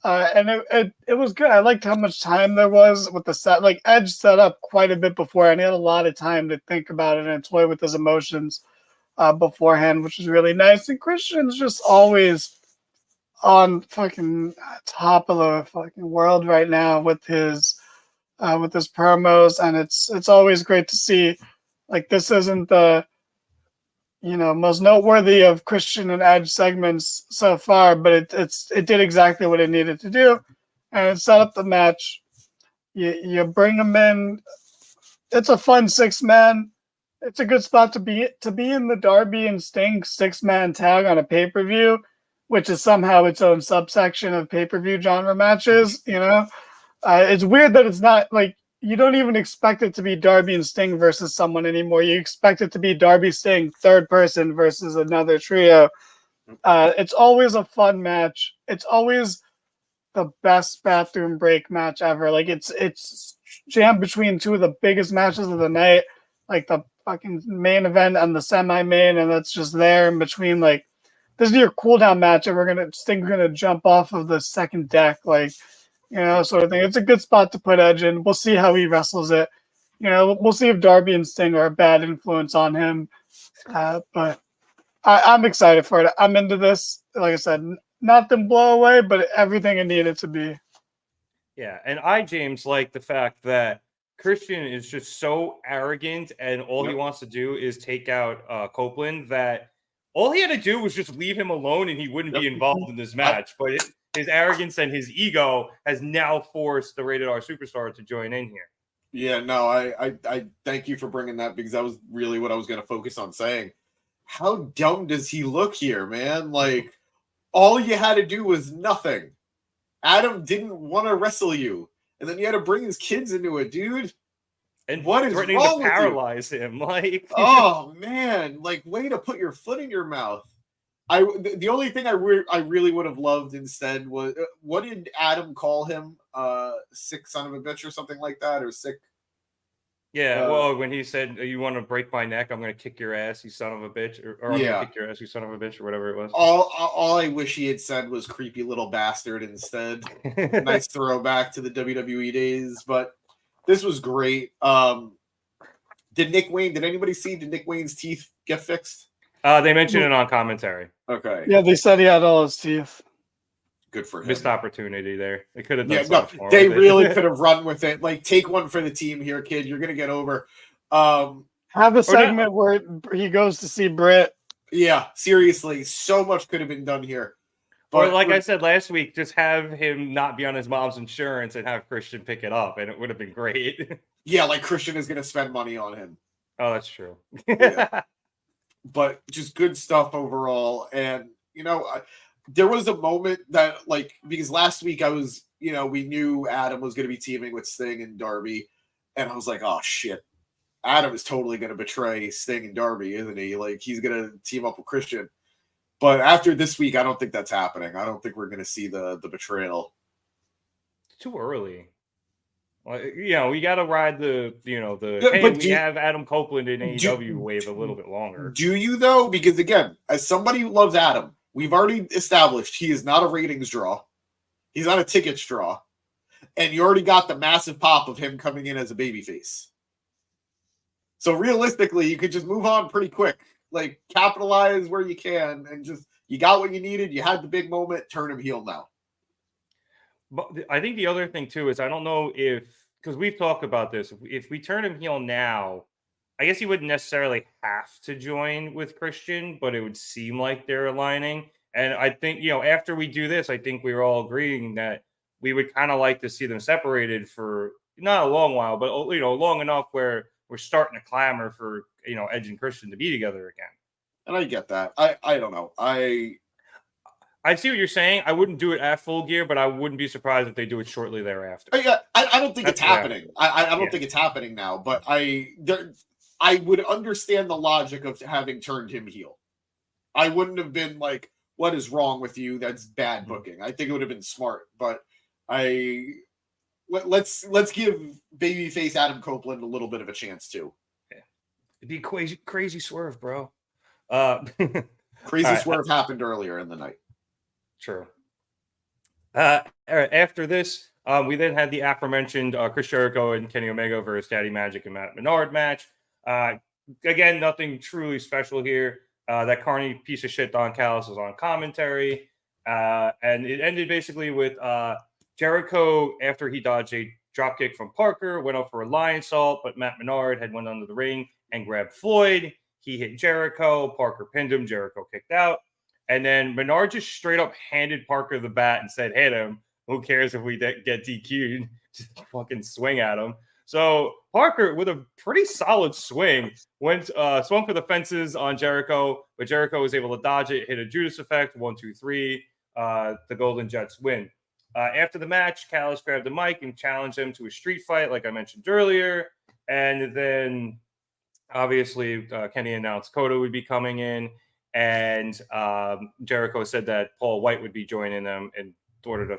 And it was good. I liked how much time there was with the set. Edge set up quite a bit before, and he had a lot of time to think about it and toy with his emotions beforehand, which was really nice. And Christian's just always on fucking top of the fucking world right now with his promos, and it's always great to see. This isn't the most noteworthy of Christian and Edge segments so far, but it did exactly what it needed to do, and it set up the match. You bring them in. It's a fun 6-man. It's a good spot to be in the Darby and Sting 6-man tag on a pay-per-view, which is somehow its own subsection of pay-per-view genre matches. It's weird that it's not you don't even expect it to be Darby and Sting versus someone anymore. You expect it to be Darby Sting, third person versus another trio. It's always a fun match. It's always the best bathroom break match ever. It's jammed between two of the biggest matches of the night, the fucking main event and the semi-main, and that's just there in between. This is your cooldown match, and Sting's gonna jump off of the second deck, sort of thing. It's a good spot to put Edge in. We'll see how he wrestles it. We'll see if Darby and Sting are a bad influence on him. But I'm excited for it. I'm into this. Like I said, not them blow away, but everything it needed to be. Yeah, and James, like the fact that Christian is just so arrogant, and all he wants to do is take out Copeland, that all he had to do was just leave him alone, and he wouldn't be involved in this match. But his arrogance and his ego has now forced the Rated R Superstar to join in here. Yeah, no, I thank you for bringing that, because that was really what I was going to focus on saying. How dumb does he look here, man? All you had to do was nothing. Adam didn't want to wrestle you, and then you had to bring his kids into it, dude. And what is threatening wrong to paralyze him? Oh man, way to put your foot in your mouth. The only thing I really would have loved instead was, what did Adam call him? Sick son of a bitch or something like that, or sick. Yeah, well, when he said, "You want to break my neck? I'm going to kick your ass, you son of a bitch," or "I'm going to kick your ass, you son of a bitch," or whatever it was. All I wish he had said was "creepy little bastard" instead. Nice throwback to the WWE days, but this was great. Did anybody see? Did Nick Wayne's teeth get fixed? They mentioned it on commentary. Okay. Yeah, they said he had all his teeth. Good for him. Missed opportunity there. They could have done something more. They really could have run with it. Take one for the team here, kid. You're gonna get over. Have a segment where he goes to see Britt. Yeah, seriously, so much could have been done here. But like I said last week, just have him not be on his mom's insurance and have Christian pick it up, and it would have been great. Yeah, like Christian is going to spend money on him. Oh, that's true. Yeah. But just good stuff overall. And, there was a moment that, like, because last week I was, we knew Adam was going to be teaming with Sting and Darby. And I was like, oh, shit. Adam is totally going to betray Sting and Darby, isn't he? Like, he's going to team up with Christian. But after this week, I don't think that's happening. I don't think we're going to see the betrayal. Too early. Well, we got to ride the we have Adam Copeland in AEW wave a little bit longer. Do you, though? Because, again, as somebody who loves Adam, we've already established he is not a ratings draw. He's not a tickets draw. And you already got the massive pop of him coming in as a babyface. So, realistically, you could just move on pretty quick. Like, capitalize where you can and you got what you needed. You had the big moment. Turn him heel now. But I think the other thing, too, is I don't know because we've talked about this. If we turn him heel now, I guess he wouldn't necessarily have to join with Christian, but it would seem like they're aligning. And I think, after we do this, I think we were all agreeing that we would kind of like to see them separated for not a long while, but, long enough where we're starting to clamor for, Edge and Christian to be together again. And I get that. I don't know. I see what you're saying. I wouldn't do it at Full Gear, but I wouldn't be surprised if they do it shortly thereafter. I don't think it's happening. I don't think it's happening now, but I would understand the logic of having turned him heel. I wouldn't have been like, what is wrong with you? That's bad booking. I think it would have been smart, but let's give babyface Adam Copeland a little bit of a chance too. Yeah. It'd be crazy swerve, bro. Crazy swerve happened earlier in the night. True. All right, after this, we then had the aforementioned Chris Jericho and Kenny Omega versus Daddy Magic and Matt Menard match. Again, nothing truly special here. That carny piece of shit Don Callis was on commentary. And it ended basically with Jericho, after he dodged a dropkick from Parker, went up for a lion salt, but Matt Menard had went under the ring and grabbed Floyd. He hit Jericho. Parker pinned him. Jericho kicked out. And then Menard just straight up handed Parker the bat and said, hit him. Who cares if we get DQ'd? Just fucking swing at him. So Parker, with a pretty solid swing, swung for the fences on Jericho, but Jericho was able to dodge it, hit a Judas effect, 1, 2, 3. The Golden Jets win. After the match, Callis grabbed the mic and challenged him to a street fight, like I mentioned earlier. And then, obviously, Kenny announced Kota would be coming in. And Jericho said that Paul White would be joining them in order to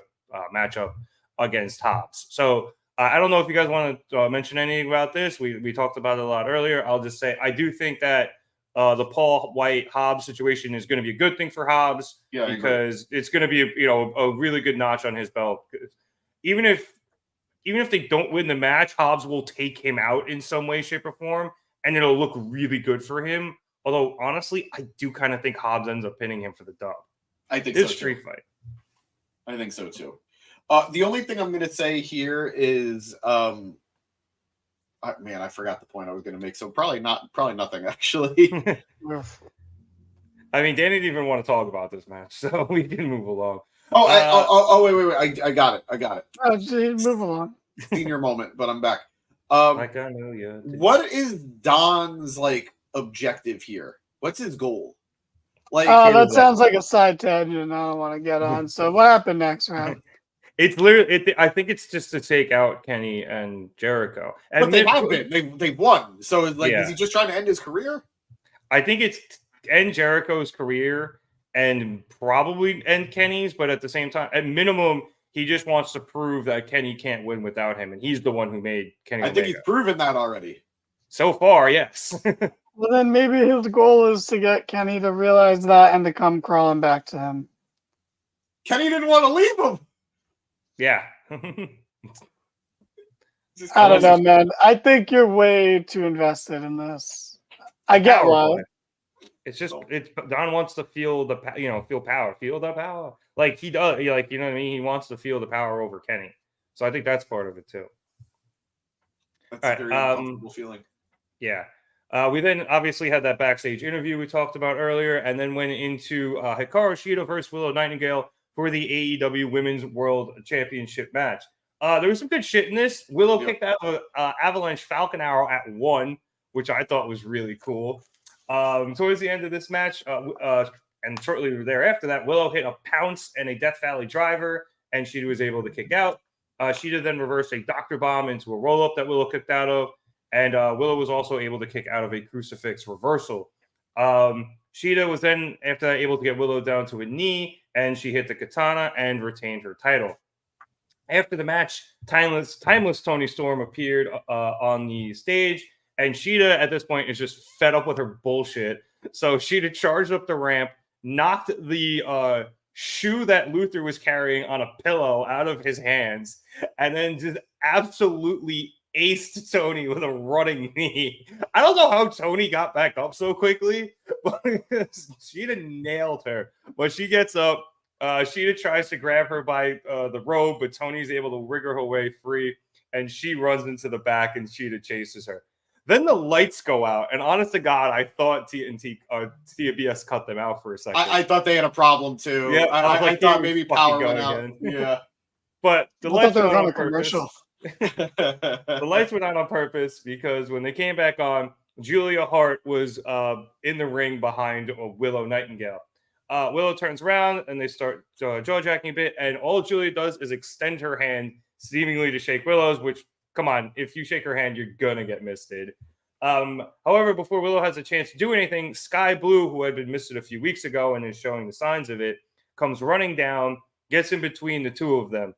match up against Hobbs. So I don't know if you guys want to mention anything about this. We talked about it a lot earlier. I'll just say I do think that the Paul White Hobbs situation is going to be a good thing for Hobbs because it's going to be a really good notch on his belt. Even if they don't win the match, Hobbs will take him out in some way, shape, or form, and it'll look really good for him. Although, honestly, I do kind of think Hobbs ends up pinning him for the dub. I think it's street fight. I think so, too. The only thing I'm going to say here is, I forgot the point I was going to make. So probably nothing, actually. I mean, Danny didn't even want to talk about this match, so we can move along. Wait. I got it. Oh, geez, move along. Senior moment, but I'm back. Like I know you. What is Don's, objective here? What's his goal? That sounds like a side tangent I don't want to get on. So what happened next round? It's literally. I think it's just to take out Kenny and Jericho. And but they have been. They've won. So is he just trying to end his career? I think it's end Jericho's career and probably end Kenny's. But at the same time, at minimum, he just wants to prove that Kenny can't win without him, and he's the one who made Kenny. I think he's proven that already. So far, yes. Well, then maybe his goal is to get Kenny to realize that and to come crawling back to him. Kenny didn't want to leave him. Yeah. I don't know, man. I think you're way too invested in this. I get why. It's Don wants to feel the power, feel the power. Like he does, you know what I mean? He wants to feel the power over Kenny. So I think that's part of it too. That's a very uncomfortable feeling. Yeah. We then obviously had that backstage interview we talked about earlier, and then went into Hikaru Shida versus Willow Nightingale for the AEW Women's World Championship match. There was some good shit in this. Willow kicked out an Avalanche Falcon Arrow at 1, which I thought was really cool. Towards the end of this match, and shortly thereafter that, Willow hit a pounce and a Death Valley driver, and Shida was able to kick out. Shida then reversed a Dr. Bomb into a roll-up that Willow kicked out of, and Willow was also able to kick out of a crucifix reversal. Shida was then, after that, able to get Willow down to a knee, and she hit the katana and retained her title. After the match, Timeless Toni Storm appeared on the stage, and Shida at this point is just fed up with her bullshit. So Shida charged up the ramp, knocked the shoe that Luther was carrying on a pillow out of his hands, and then just absolutely aced Tony with a running knee. I don't know how Tony got back up so quickly, but Shida nailed her. But she gets up. Shida tries to grab her by the robe, but Tony's able to wriggle her way free, and she runs into the back, and Shida chases her. Then the lights go out, and honest to God, I thought TBS cut them out for a second. I thought they had a problem too. Yeah, I thought maybe power went out. Again. Yeah, but the lights went on commercial. The lights went on purpose because when they came back on, Julia Hart was in the ring behind Willow Nightingale. Willow turns around and they start jaw-jacking a bit, and all Julia does is extend her hand seemingly to shake Willow's, which, come on, if you shake her hand, you're gonna get misted. However, before Willow has a chance to do anything, Sky Blue, who had been misted a few weeks ago and is showing the signs of it, comes running down, gets in between the two of them.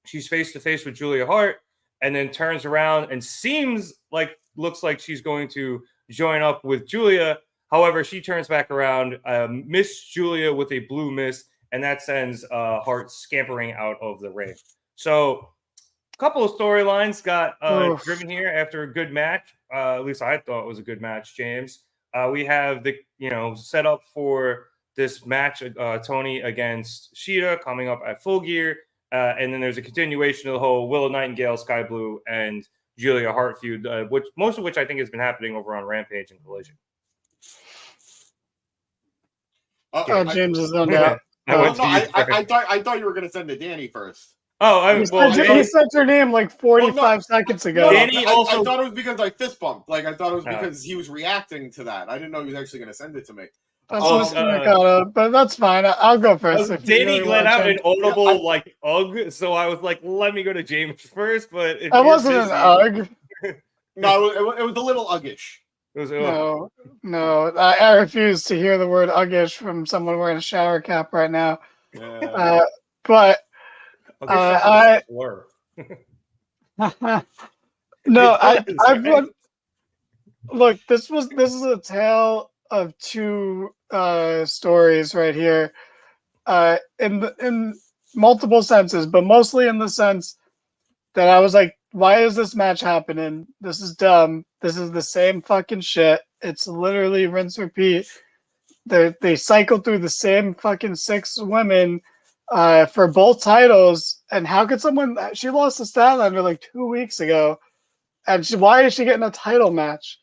She's face to face with Julia Hart, and then turns around and looks like she's going to join up with Julia. However, she turns back around, missed Julia with a blue mist, and that sends Hart scampering out of the ring. So, a couple of storylines got driven here after a good match. At least I thought it was a good match, James. We have the set up for this match, Tony against Shida, coming up at Full Gear. And then there's a continuation of the whole Willow Nightingale, Sky Blue, and Julia Hart feud, most of which I think has been happening over on Rampage and Collision. James is zoned out. I thought you were going to send to Danny first. He said your name like 45 seconds ago. Danny I thought it was because I fist bumped. I thought it was because he was reacting to that. I didn't know he was actually going to send it to me. But that's fine. I'll go first. Danny let out an audible ugh, so I was like, let me go to James first. But I wasn't an ugh. No, it was a little uggish. No, I refuse to hear the word uggish from someone wearing a shower cap right now. Yeah. But look. This is a tale of two stories right here, in multiple senses, but mostly in the sense that I was like, why is this match happening? This is dumb. This is the same fucking shit. It's literally rinse repeat. They cycle through the same fucking 6 women for both titles. And how could she lost to Statlander like 2 weeks ago, and why is she getting a title match?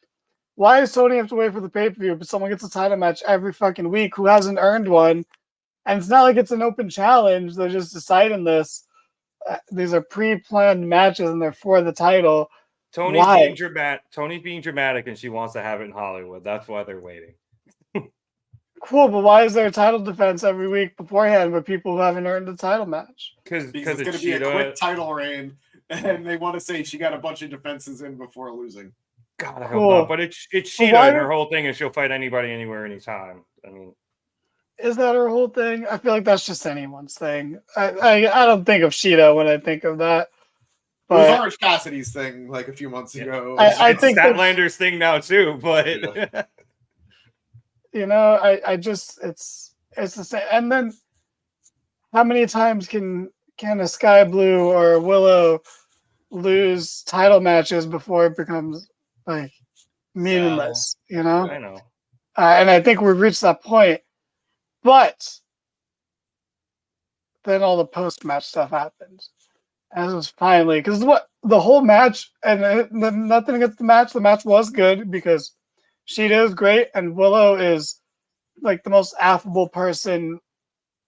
Why does Tony have to wait for the pay-per-view, but someone gets a title match every fucking week who hasn't earned one? And it's not like it's an open challenge. They're just deciding this. These are pre-planned matches, and they're for the title. Tony's being dramatic, and she wants to have it in Hollywood. That's why they're waiting. Cool, but why is there a title defense every week beforehand with people who haven't earned a title match? Because it's going to be a quick title reign, and they want to say she got a bunch of defenses in before losing. God, I hope not. But it's Shida, and her whole thing is she'll fight anybody, anywhere, anytime. I mean, is that her whole thing? I feel like that's just anyone's thing. I don't think of Shida when I think of that. But it was Orange Cassidy's thing like a few months ago. I think Statlander's thing now too, but I just it's the same. And then how many times can a Sky Blue or a Willow lose title matches before it becomes like meaningless? I know. And I think we've reached that point. But then all the post-match stuff happens. And it was finally, because the whole match, and nothing against the match was good because Shida is great, and Willow is like the most affable person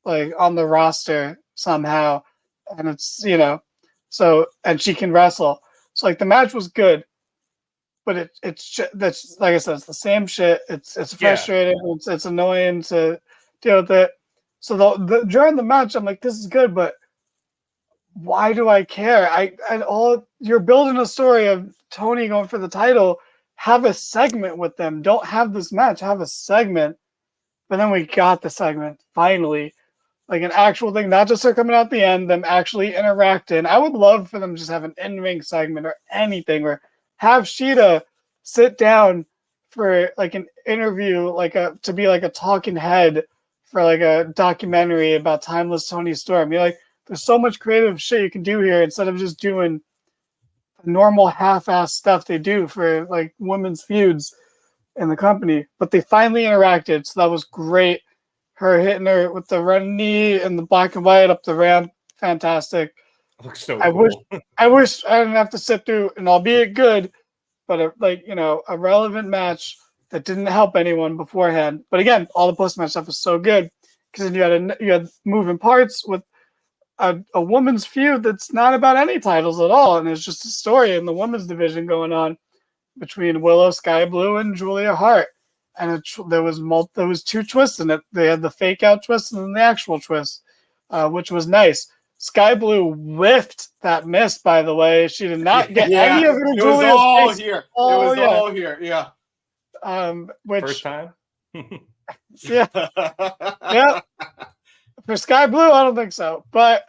like on the roster somehow, and it's so and she can wrestle. So like the match was good, but that's like I said, it's the same shit. It's frustrating. It's annoying to deal with it. So during the match, I'm like, this is good, but why do I care? You're building a story of Tony going for the title. Have a segment with them. Don't have this match. Have a segment. But then we got the segment finally, like an actual thing, not just her coming out at the end, them actually interacting. I would love for them to just have an in-ring segment or anything, or have Sheeta sit down for like an interview, to be like a talking head for like a documentary about Timeless Tony Storm. You're like, there's so much creative shit you can do here instead of just doing normal half-ass stuff they do for like women's feuds in the company. But they finally interacted, so that was great. Her hitting her with the run knee and the black and white up the ramp, fantastic. Looks so I cool. wish I didn't have to sit through an albeit good, but a relevant match that didn't help anyone beforehand. But again, all the post-match stuff was so good because you had moving parts with a woman's feud that's not about any titles at all, and it's just a story in the women's division going on between Willow, Sky Blue, and Julia Hart. And there was two twists in it. They had the fake out twist and then the actual twist, which was nice. Sky Blue whiffed that miss, by the way. She did not get any of her Julia's all face. here. It was all here. Yeah. Which First time? yeah. Yeah. For Sky Blue, I don't think so. But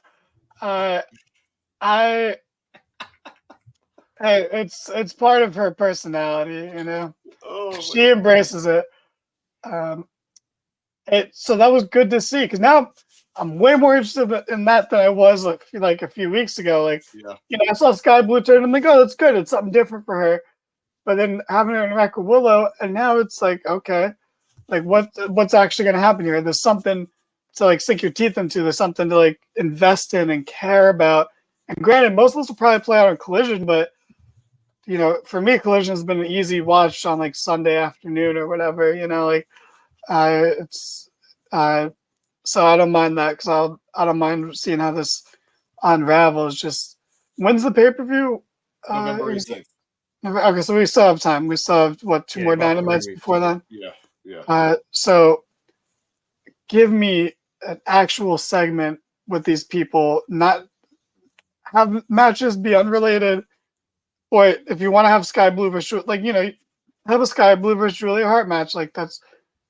it's part of her personality, she embraces it. So that was good to see, because now I'm way more interested in that than I was like a few weeks ago. I saw Sky Blue turn and oh, that's good. It's something different for her. But then having her interact with Willow, and now it's like, okay, like what's actually going to happen here? There's something to like sink your teeth into. There's something to like invest in and care about. And granted, most of this will probably play out on Collision, but for me, Collision has been an easy watch on like Sunday afternoon or whatever. So I don't mind that, because I don't mind seeing how this unravels. Just when's the pay-per-view? November 18th. Okay, so we still have time. We still have two more Dynamites before then. Yeah. So give me an actual segment with these people. Not have matches be unrelated. Or if you want to have Sky Blue versus have a Sky Blue versus Julia Hart match, like that's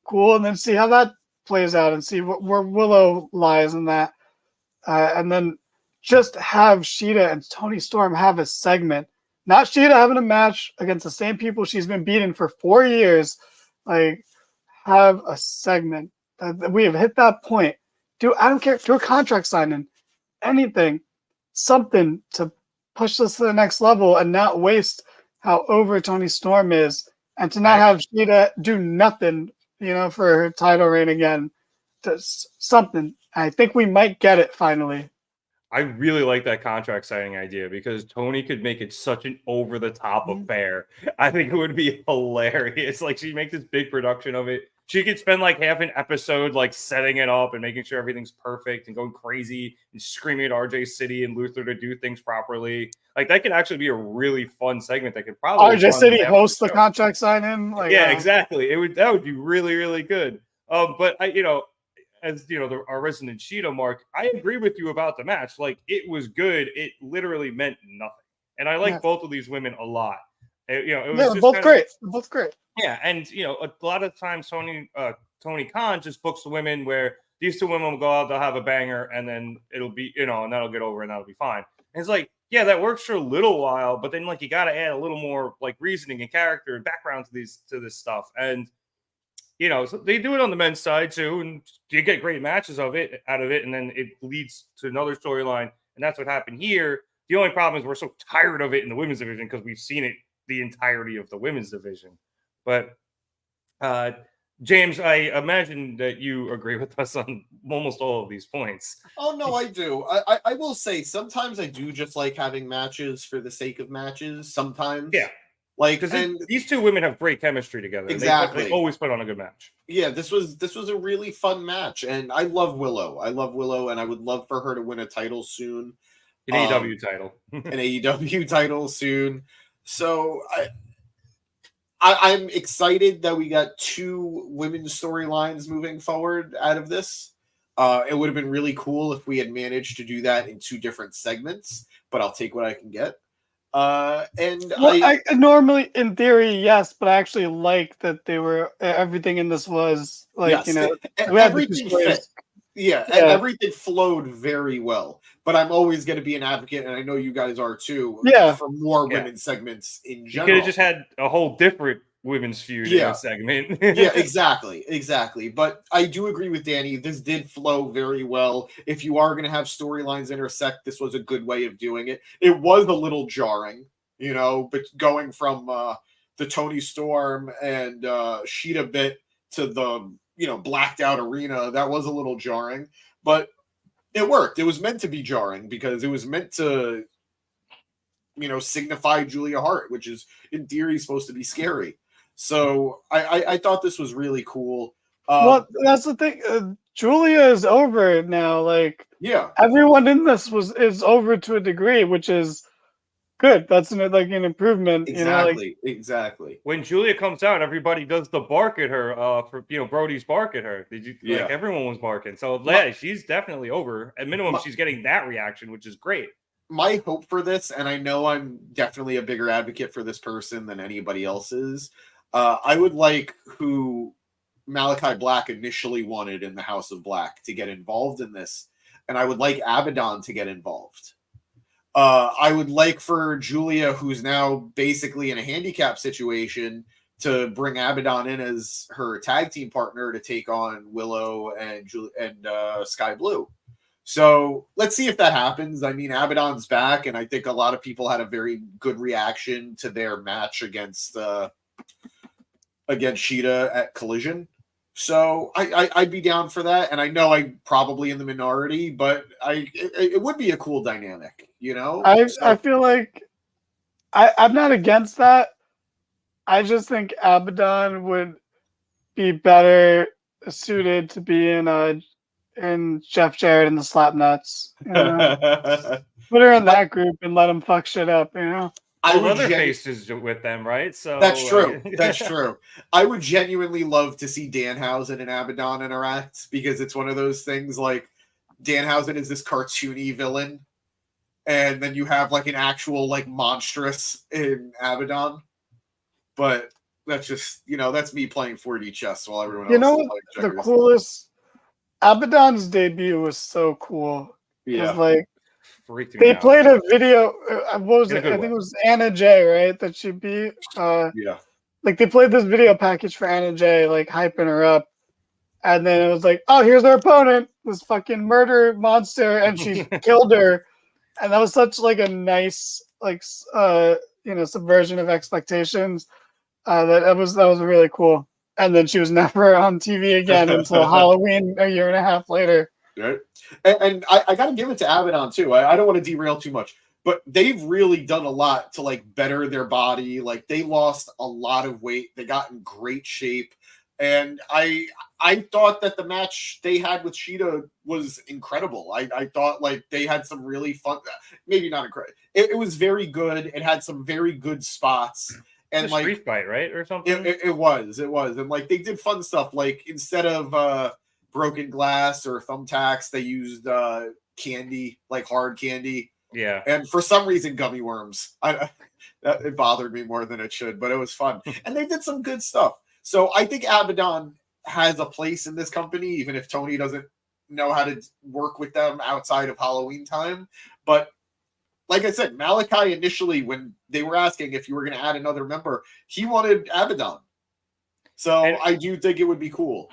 cool, and then see how that plays out and see where Willow lies in that, and then just have Sheeta and Tony Storm have a segment. Not Sheeta having a match against the same people she's been beating for 4 years. Like, have a segment. We have hit that point. I don't care. Do a contract signing, anything, something to push us to the next level and not waste how over Tony Storm is, and to not have Sheeta do nothing, for her title reign again. Just something. I think we might get it finally. I really like that contract signing idea, because Tony could make it such an over-the-top affair. I think it would be hilarious. Like, she'd make this big production of it. She could spend like half an episode like setting it up and making sure everything's perfect and going crazy and screaming at RJ City and Luther to do things properly. Like, that could actually be a really fun segment that could probably RJ City host the contract sign-in. Exactly. That would be really, really good. But as our resident Sheeta Mark, I agree with you about the match. Like, it was good. It literally meant nothing. And I like both of these women a lot. It was just both great. Both great. Yeah, and a lot of times Tony Khan just books the women where these two women will go out, they'll have a banger, and then it'll be, and that'll get over and that'll be fine. And it's like, yeah, that works for a little while, but then like you got to add a little more like reasoning and character and background to this stuff. And so they do it on the men's side too, and you get great matches out of it, and then it leads to another storyline, and that's what happened here. The only problem is we're so tired of it in the women's division because we've seen it the entirety of the women's division. But James, I imagine that you agree with us on almost all of these points. Oh, no, I do. I will say sometimes I do just like having matches for the sake of matches. Sometimes. Yeah. Like, because these two women have great chemistry together. Exactly. They always put on a good match. Yeah, this was a really fun match, and I love Willow. And I would love for her to win a title soon. An AEW title. An AEW title soon. So I'm excited that we got 2 women's storylines moving forward out of this. It would have been really cool if we had managed to do that in 2 different segments, but I'll take what I can get. I normally, in theory, yes, but I actually like that they were everything in this was like, yes, everything fit. Yeah, and everything flowed very well. But I'm always going to be an advocate, and I know you guys are too. Yeah. For more women's segments in general. You could have just had a whole different women's feud in a segment. Yeah, exactly. But I do agree with Danny. This did flow very well. If you are going to have storylines intersect, this was a good way of doing it. It was a little jarring, but going from the Tony Storm and Sheeta bit to the blacked out arena, that was a little jarring, but it worked. It was meant to be jarring because it was meant to signify Julia Hart, which is in theory supposed to be scary. So I thought this was really cool. Well, that's the thing. Julia is over now. Like, yeah, everyone in this is over to a degree, which is good. That's an improvement. Exactly. When Julia comes out, everybody does the bark at her for Brody's bark at her. Everyone was barking. So she's definitely over. At minimum, she's getting that reaction, which is great. My hope for this, and I know I'm definitely a bigger advocate for this person than anybody else is. I would like who Malachi Black initially wanted in the House of Black to get involved in this, and I would like Abaddon to get involved. I would like for Julia, who's now basically in a handicap situation, to bring Abaddon in as her tag team partner to take on Willow and Sky Blue. So let's see if that happens. I mean, Abaddon's back, and I think a lot of people had a very good reaction to their match against Sheeta at Collision. So I'd be down for that, and I know I'm probably in the minority, but it would be a cool dynamic, I feel like I'm not against that. I just think Abaddon would be better suited to be in Jeff Jarrett and the Slapnuts. Put her in that group and let him fuck shit up. Leatherface is with them, right? So that's true. That's true. I would genuinely love to see Danhausen and Abaddon interact because it's one of those things like Danhausen is this cartoony villain, and then you have like an actual like monstrous in Abaddon. But that's just that's me playing 4D chess while everyone else is the coolest Abaddon's debut was so cool. Yeah, they played a video. What was it? I think it was Anna Jay, right? That she beat. Yeah. Like they played this video package for Anna Jay, like hyping her up, and then it was like, oh, here's our opponent, this fucking murder monster, and she killed her, and that was such like a nice subversion of expectations. That was really cool. And then she was never on TV again until Halloween a year and a half later. Right. And I got to give it to Abaddon too. I don't want to derail too much, but they've really done a lot to like better their body. Like they lost a lot of weight. They got in great shape. And I thought that the match they had with Sheeta was incredible. I thought like they had some really fun, maybe not incredible. It was very good. It had some very good spots. And like street fight, right? Or something. It was. And like they did fun stuff. Like instead of broken glass or thumbtacks, they used candy, like hard candy. Yeah. And for some reason, gummy worms. It bothered me more than it should, but it was fun. And they did some good stuff. So I think Abaddon has a place in this company, even if Tony doesn't know how to work with them outside of Halloween time. But like I said, Malachi initially, when they were asking if you were going to add another member, he wanted Abaddon. So I do think it would be cool.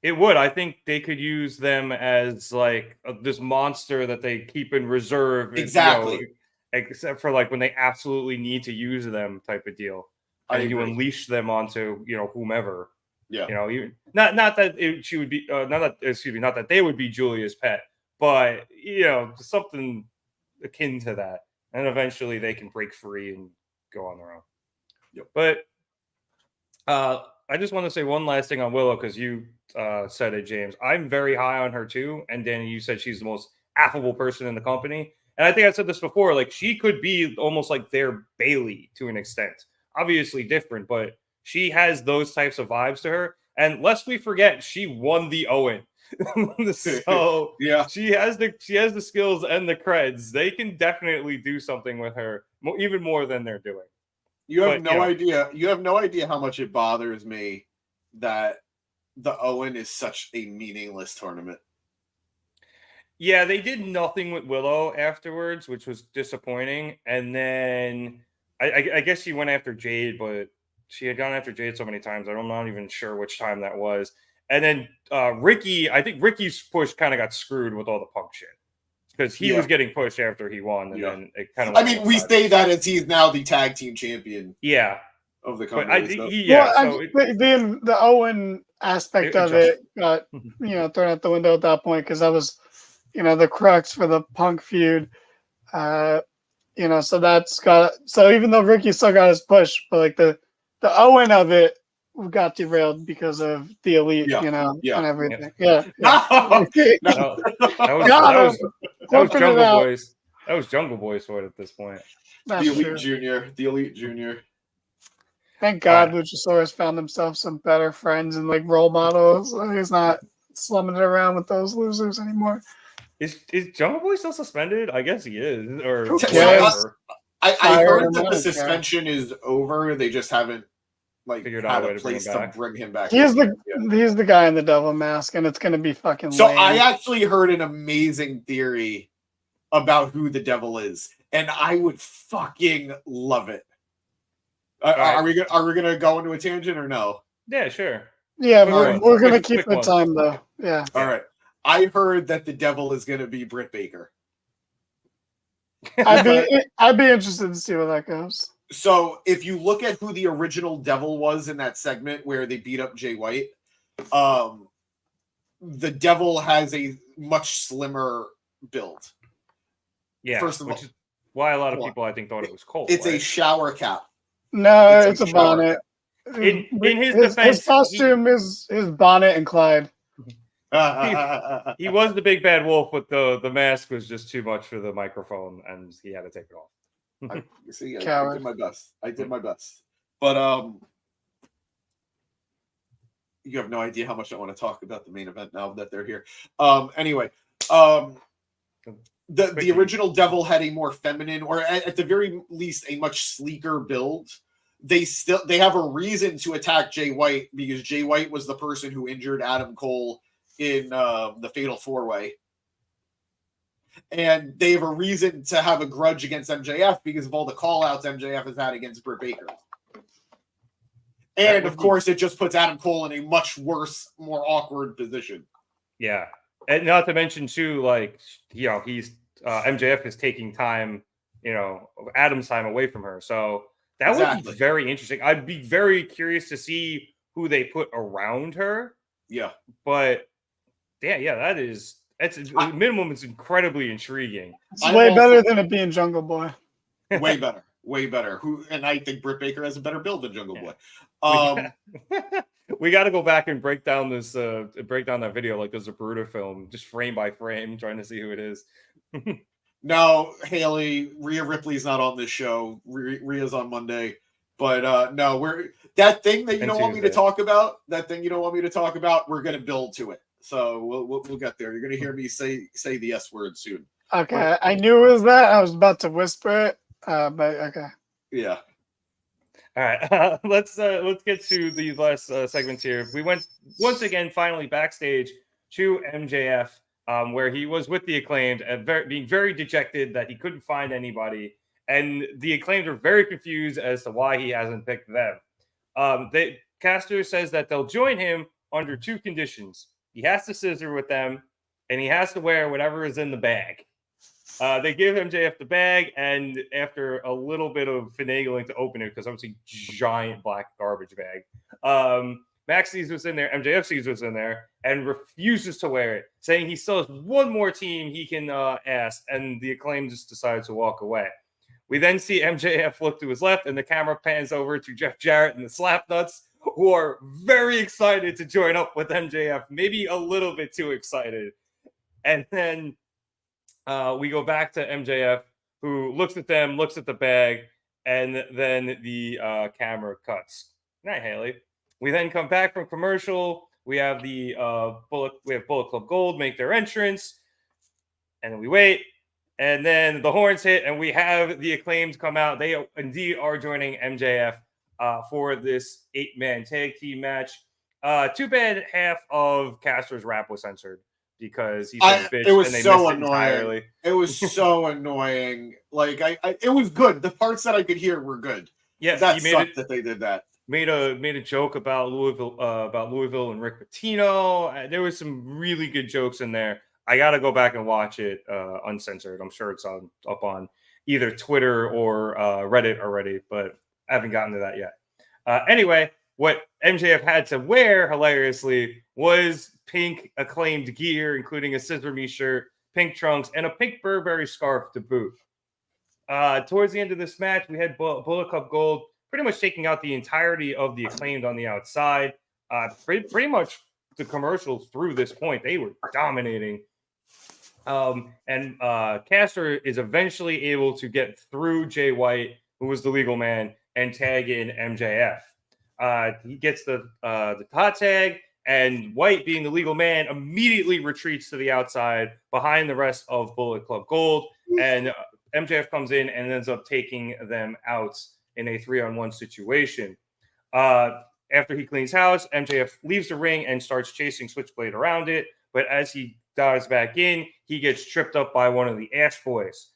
It would. I think they could use them as like this monster that they keep in reserve. Exactly. Except for like when they absolutely need to use them type of deal. And you unleash them onto, whomever. Yeah. Not that she would be, not that they would be Julia's pet, but, something akin to that. And eventually they can break free and go on their own. Yep. But I just want to say one last thing on Willow because you said it, James. I'm very high on her too, and Danny, you said she's the most affable person in the company. And I think I said this before, like she could be almost like their Bailey to an extent. Obviously different, but she has those types of vibes to her. And lest we forget, she won the Owen. So Yeah. she has the skills and the creds. They can definitely do something with her, even more than they're doing. You have no idea. You have no idea how much it bothers me that the Owen is such a meaningless tournament. Yeah, they did nothing with Willow afterwards, which was disappointing. And then I guess she went after Jade, but she had gone after Jade so many times. I'm not even sure which time that was. And then Ricky, I think Ricky's push kind of got screwed with all the Punk shit because he was getting pushed after he won, and then it kind of. I mean, we say that as he's now the tag team champion. Yeah, of the company. But the Owen aspect of it got thrown out the window at that point because that was the crux for the Punk feud. So even though Ricky still got his push, but like the Owen of it got derailed because of the Elite, and everything. Yeah. That was Jungle Boys. That was Jungle Boys for it at this point. That's the Elite Junior. The Elite Junior. Thank God Luchasaurus found himself some better friends and like role models. He's not slumming it around with those losers anymore. Is Jungle Boy still suspended? I guess he is. Or I heard that the suspension is over. They just haven't figured out a place to bring him back. He's the guy in the devil mask, and it's going to be fucking. So lame. I actually heard an amazing theory about who the devil is, and I would fucking love it. Are we gonna go into a tangent or no? Yeah, sure. Yeah, we're gonna keep the time though. Yeah. All right. I heard that the devil is gonna be Britt Baker. I'd be interested to see where that goes. So if you look at who the original devil was in that segment where they beat up Jay White, the devil has a much slimmer build. Yeah, first of all, which is why a lot of people I think thought it was Cole. It's a shower cap. No, it's a bonnet. In his defense, his costume is his bonnet and Clyde. He was the big bad wolf, but the mask was just too much for the microphone, and he had to take it off. I did my best. But you have no idea how much I want to talk about the main event now that they're here. Anyway, the original devil had a more feminine, or at the very least a much sleeker build. They have a reason to attack Jay White because Jay White was the person who injured Adam Cole in the Fatal 4-Way. And they have a reason to have a grudge against MJF because of all the call-outs MJF has had against Britt Baker. And, of course, it just puts Adam Cole in a much worse, more awkward position. Yeah. And not to mention, too, he's MJF is taking time, Adam's time away from her. So that would be very interesting. I'd be very curious to see who they put around her. Yeah. But, it's minimum. It's incredibly intriguing. It's way better than it being Jungle Boy. Way better. And I think Britt Baker has a better build than Jungle Boy. We got to go back and break down that video like there's a Bruder film, just frame by frame, trying to see who it is. No, Haley, Rhea Ripley's not on this show. Rhea's on Monday. But no, that thing that you don't want me to talk about. We're gonna build to it. So we'll get there. You're gonna hear me say the S word soon. Okay, I knew it was that. I was about to whisper it, but okay. Yeah. All right. Let's get to the last segments here. We went once again, finally backstage to MJF, where he was with the Acclaimed, being very dejected that he couldn't find anybody, and the Acclaimed are very confused as to why he hasn't picked them. Caster says that they'll join him under two conditions. He has to scissor with them, and he has to wear whatever is in the bag. They give MJF the bag, and after a little bit of finagling to open it, because it was a giant black garbage bag, Max sees what's in there, MJF sees what's in there, and refuses to wear it, saying he still has one more team he can ask, and the Acclaim just decides to walk away. We then see MJF look to his left, and the camera pans over to Jeff Jarrett and the Slapnuts, who are very excited to join up with MJF, maybe a little bit too excited. And then we go back to MJF, who looks at them, looks at the bag, and then the camera cuts. Good night, Haley. We then come back from commercial. We have the Bullet Club Gold make their entrance, and then we wait. And then the horns hit, and we have the Acclaimed come out. They indeed are joining MJF for this 8-man tag team match. Too bad half of Caster's rap was censored because he said bitch, it was and they so missed it annoying. entirely. It was so annoying. Like it was good. The parts that I could hear were good. Yeah, that sucked that they did that. Made a joke about Louisville and Rick Pitino. There was some really good jokes in there. I got to go back and watch it uncensored. I'm sure it's up on either Twitter or Reddit already, but I haven't gotten to that yet. Anyway, what MJF had to wear, hilariously, was pink Acclaimed gear, including a Scissor Me shirt, pink trunks, and a pink Burberry scarf to boot. Towards the end of this match, we had Bullet Club Gold pretty much taking out the entirety of the Acclaimed on the outside. Pretty much the commercials through this point, they were dominating. And Caster is eventually able to get through Jay White, who was the legal man, and tag in MJF. He gets the hot tag, and White, being the legal man, immediately retreats to the outside behind the rest of Bullet Club Gold, and MJF comes in and ends up taking them out in a 3-on-1 situation. After he cleans house, MJF leaves the ring and starts chasing Switchblade around it, but as he dives back in, he gets tripped up by one of the Ash Boys.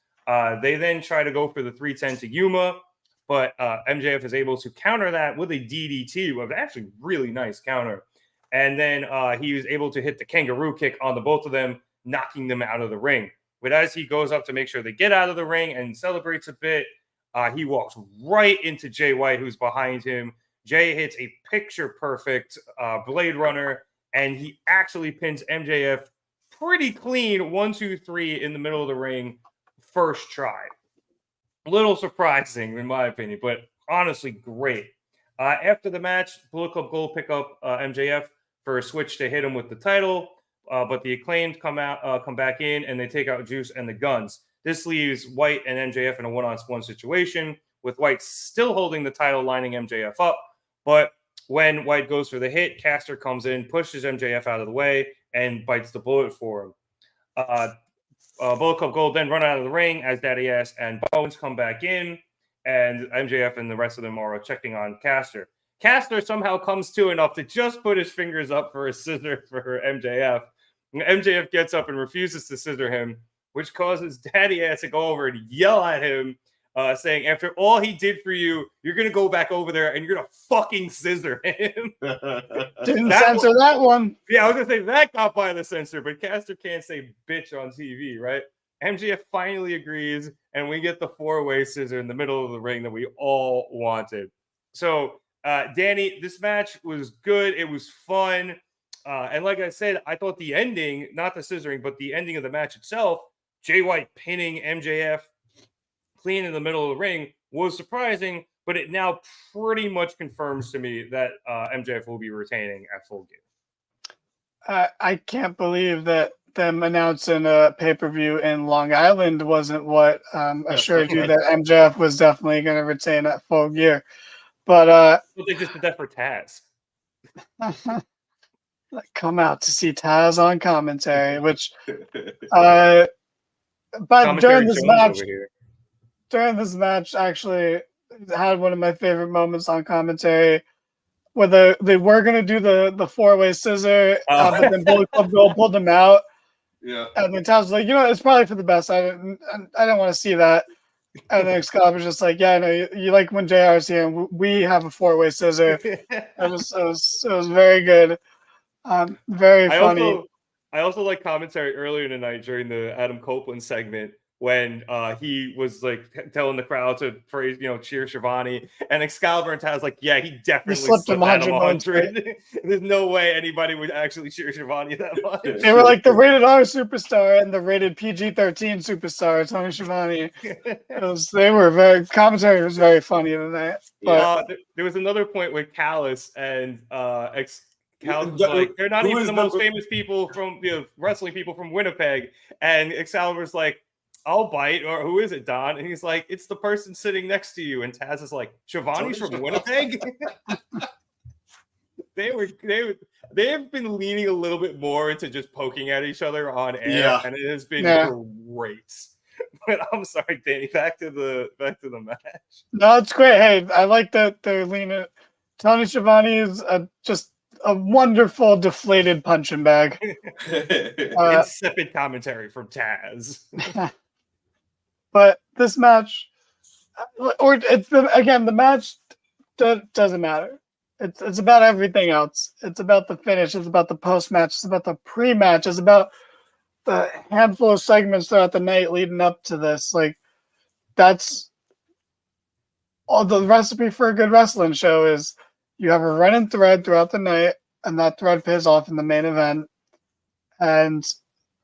They then try to go for the 310 to Yuma, but MJF is able to counter that with a DDT, with actually really nice counter. And then he was able to hit the kangaroo kick on the both of them, knocking them out of the ring. But as he goes up to make sure they get out of the ring and celebrates a bit, he walks right into Jay White, who's behind him. Jay hits a picture-perfect Blade Runner, and he actually pins MJF pretty clean, 1, 2, 3 in the middle of the ring, first try. A little surprising, in my opinion, but honestly great. After the match, Bullet Club Gold pick up MJF for a switch to hit him with the title, but the Acclaimed come back in, and they take out Juice and the Guns. This leaves White and MJF in a one-on-one situation, with White still holding the title, lining MJF up. But when White goes for the hit, Caster comes in, pushes MJF out of the way, and bites the bullet for him. Bullet Club Gold then run out of the ring as Daddy Ass and Bones come back in, and MJF and the rest of them are checking on Caster. Caster somehow comes to enough to just put his fingers up for a scissor for MJF. MJF gets up and refuses to scissor him, which causes Daddy Ass to go over and yell at him, saying, after all he did for you, you're going to go back over there and you're going to fucking scissor him. Didn't censor that one. Yeah, I was going to say that got by the censor, but Caster can't say bitch on TV, right? MJF finally agrees, and we get the 4-way scissor in the middle of the ring that we all wanted. So, Danny, this match was good. It was fun. And like I said, I thought the ending, not the scissoring, but the ending of the match itself, Jay White pinning MJF clean in the middle of the ring, was surprising, but it now pretty much confirms to me that MJF will be retaining at Full Gear. I can't believe that them announcing a pay-per-view in Long Island wasn't what assured you that MJF was definitely going to retain at Full Gear. But they just did that for Taz. Come out to see Taz on commentary, which but during this match, actually had one of my favorite moments on commentary, where they were going to do the 4-way scissor, but then Bullet Club Gold pulled them out. Yeah, and then Taz was like, it's probably for the best. I didn't want to see that. And then Excalibur was just like, yeah, I know you like when JR's here, and we have a 4-way scissor. It was very good. Very funny. I also like commentary earlier tonight during the Adam Copeland segment when he was like telling the crowd to praise, cheer Shivani, and Excalibur and Taz like, yeah, he definitely slipped slipped him out of 100. There's no way anybody would actually cheer Shivani that much. They were like the rated R superstar and the rated PG-13 superstar, Tony Schiavone. Commentary was very funny tonight. But there was another point with Callis and Callis was like, they're not even the most famous people from wrestling people from Winnipeg, and Excalibur's like, I'll bite, or who is it, Don? And he's like, it's the person sitting next to you, and Taz is like, Shivani's from Winnipeg. They have been leaning a little bit more into just poking at each other on air, and it has been great. But I'm sorry, Danny. Back to the match. No, it's great. Hey, I like that they're leaning. Tony Schiavone is just a wonderful deflated punching bag. Insipid commentary from Taz. But this match, the match doesn't matter. It's about everything else. It's about the finish. It's about the post-match. It's about the pre-match. It's about the handful of segments throughout the night leading up to this. Like, that's all the recipe for a good wrestling show is you have a running thread throughout the night, and that thread pays off in the main event. And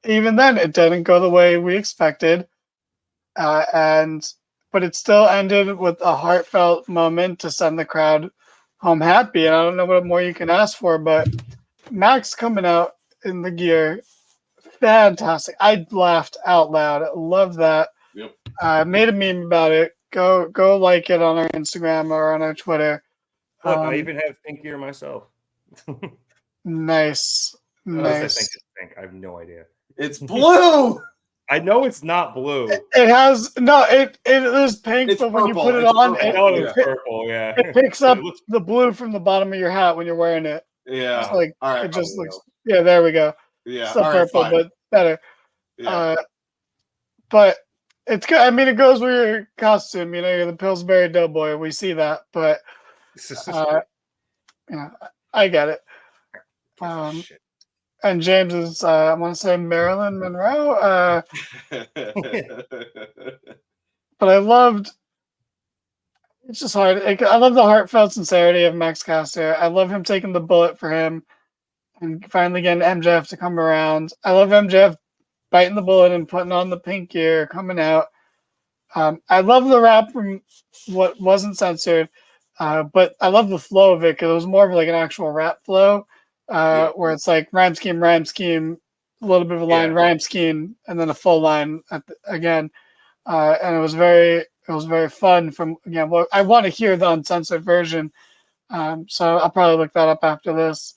even then, it didn't go the way we expected. But it still ended with a heartfelt moment to send the crowd home happy. And I don't know what more you can ask for, but Max coming out in the gear, fantastic. I laughed out loud. I love that. Yep. Made a meme about it. Go like it on our Instagram or on our Twitter. Look, I even have pink gear myself. Nice. Nice. I have no idea. It's blue. I know it's not blue. It is pink, It's but when you purple. put it It's on, purple. It's purple. Yeah, it picks up the blue from the bottom of your hat when you're wearing it. Yeah. It's like all right. it just looks. Yeah, there we go. Yeah. Still purple, fine. but better. Yeah. But it's good. I mean, it goes with your costume. You're the Pillsbury Doughboy. We see that, but I get it. And James is, I want to say Marilyn Monroe. But I loved. It's just hard. I love the heartfelt sincerity of Max Caster. I love him taking the bullet for him, and finally getting MJF to come around. I love MJF biting the bullet and putting on the pink gear, coming out. I love the rap from what wasn't censored, but I love the flow of it because it was more of like an actual rap flow, where it's like rhyme scheme, a little bit of a line, rhyme scheme, and then a full line again. And it was very fun. From again, well, I want to hear the uncensored version, so I'll probably look that up after this.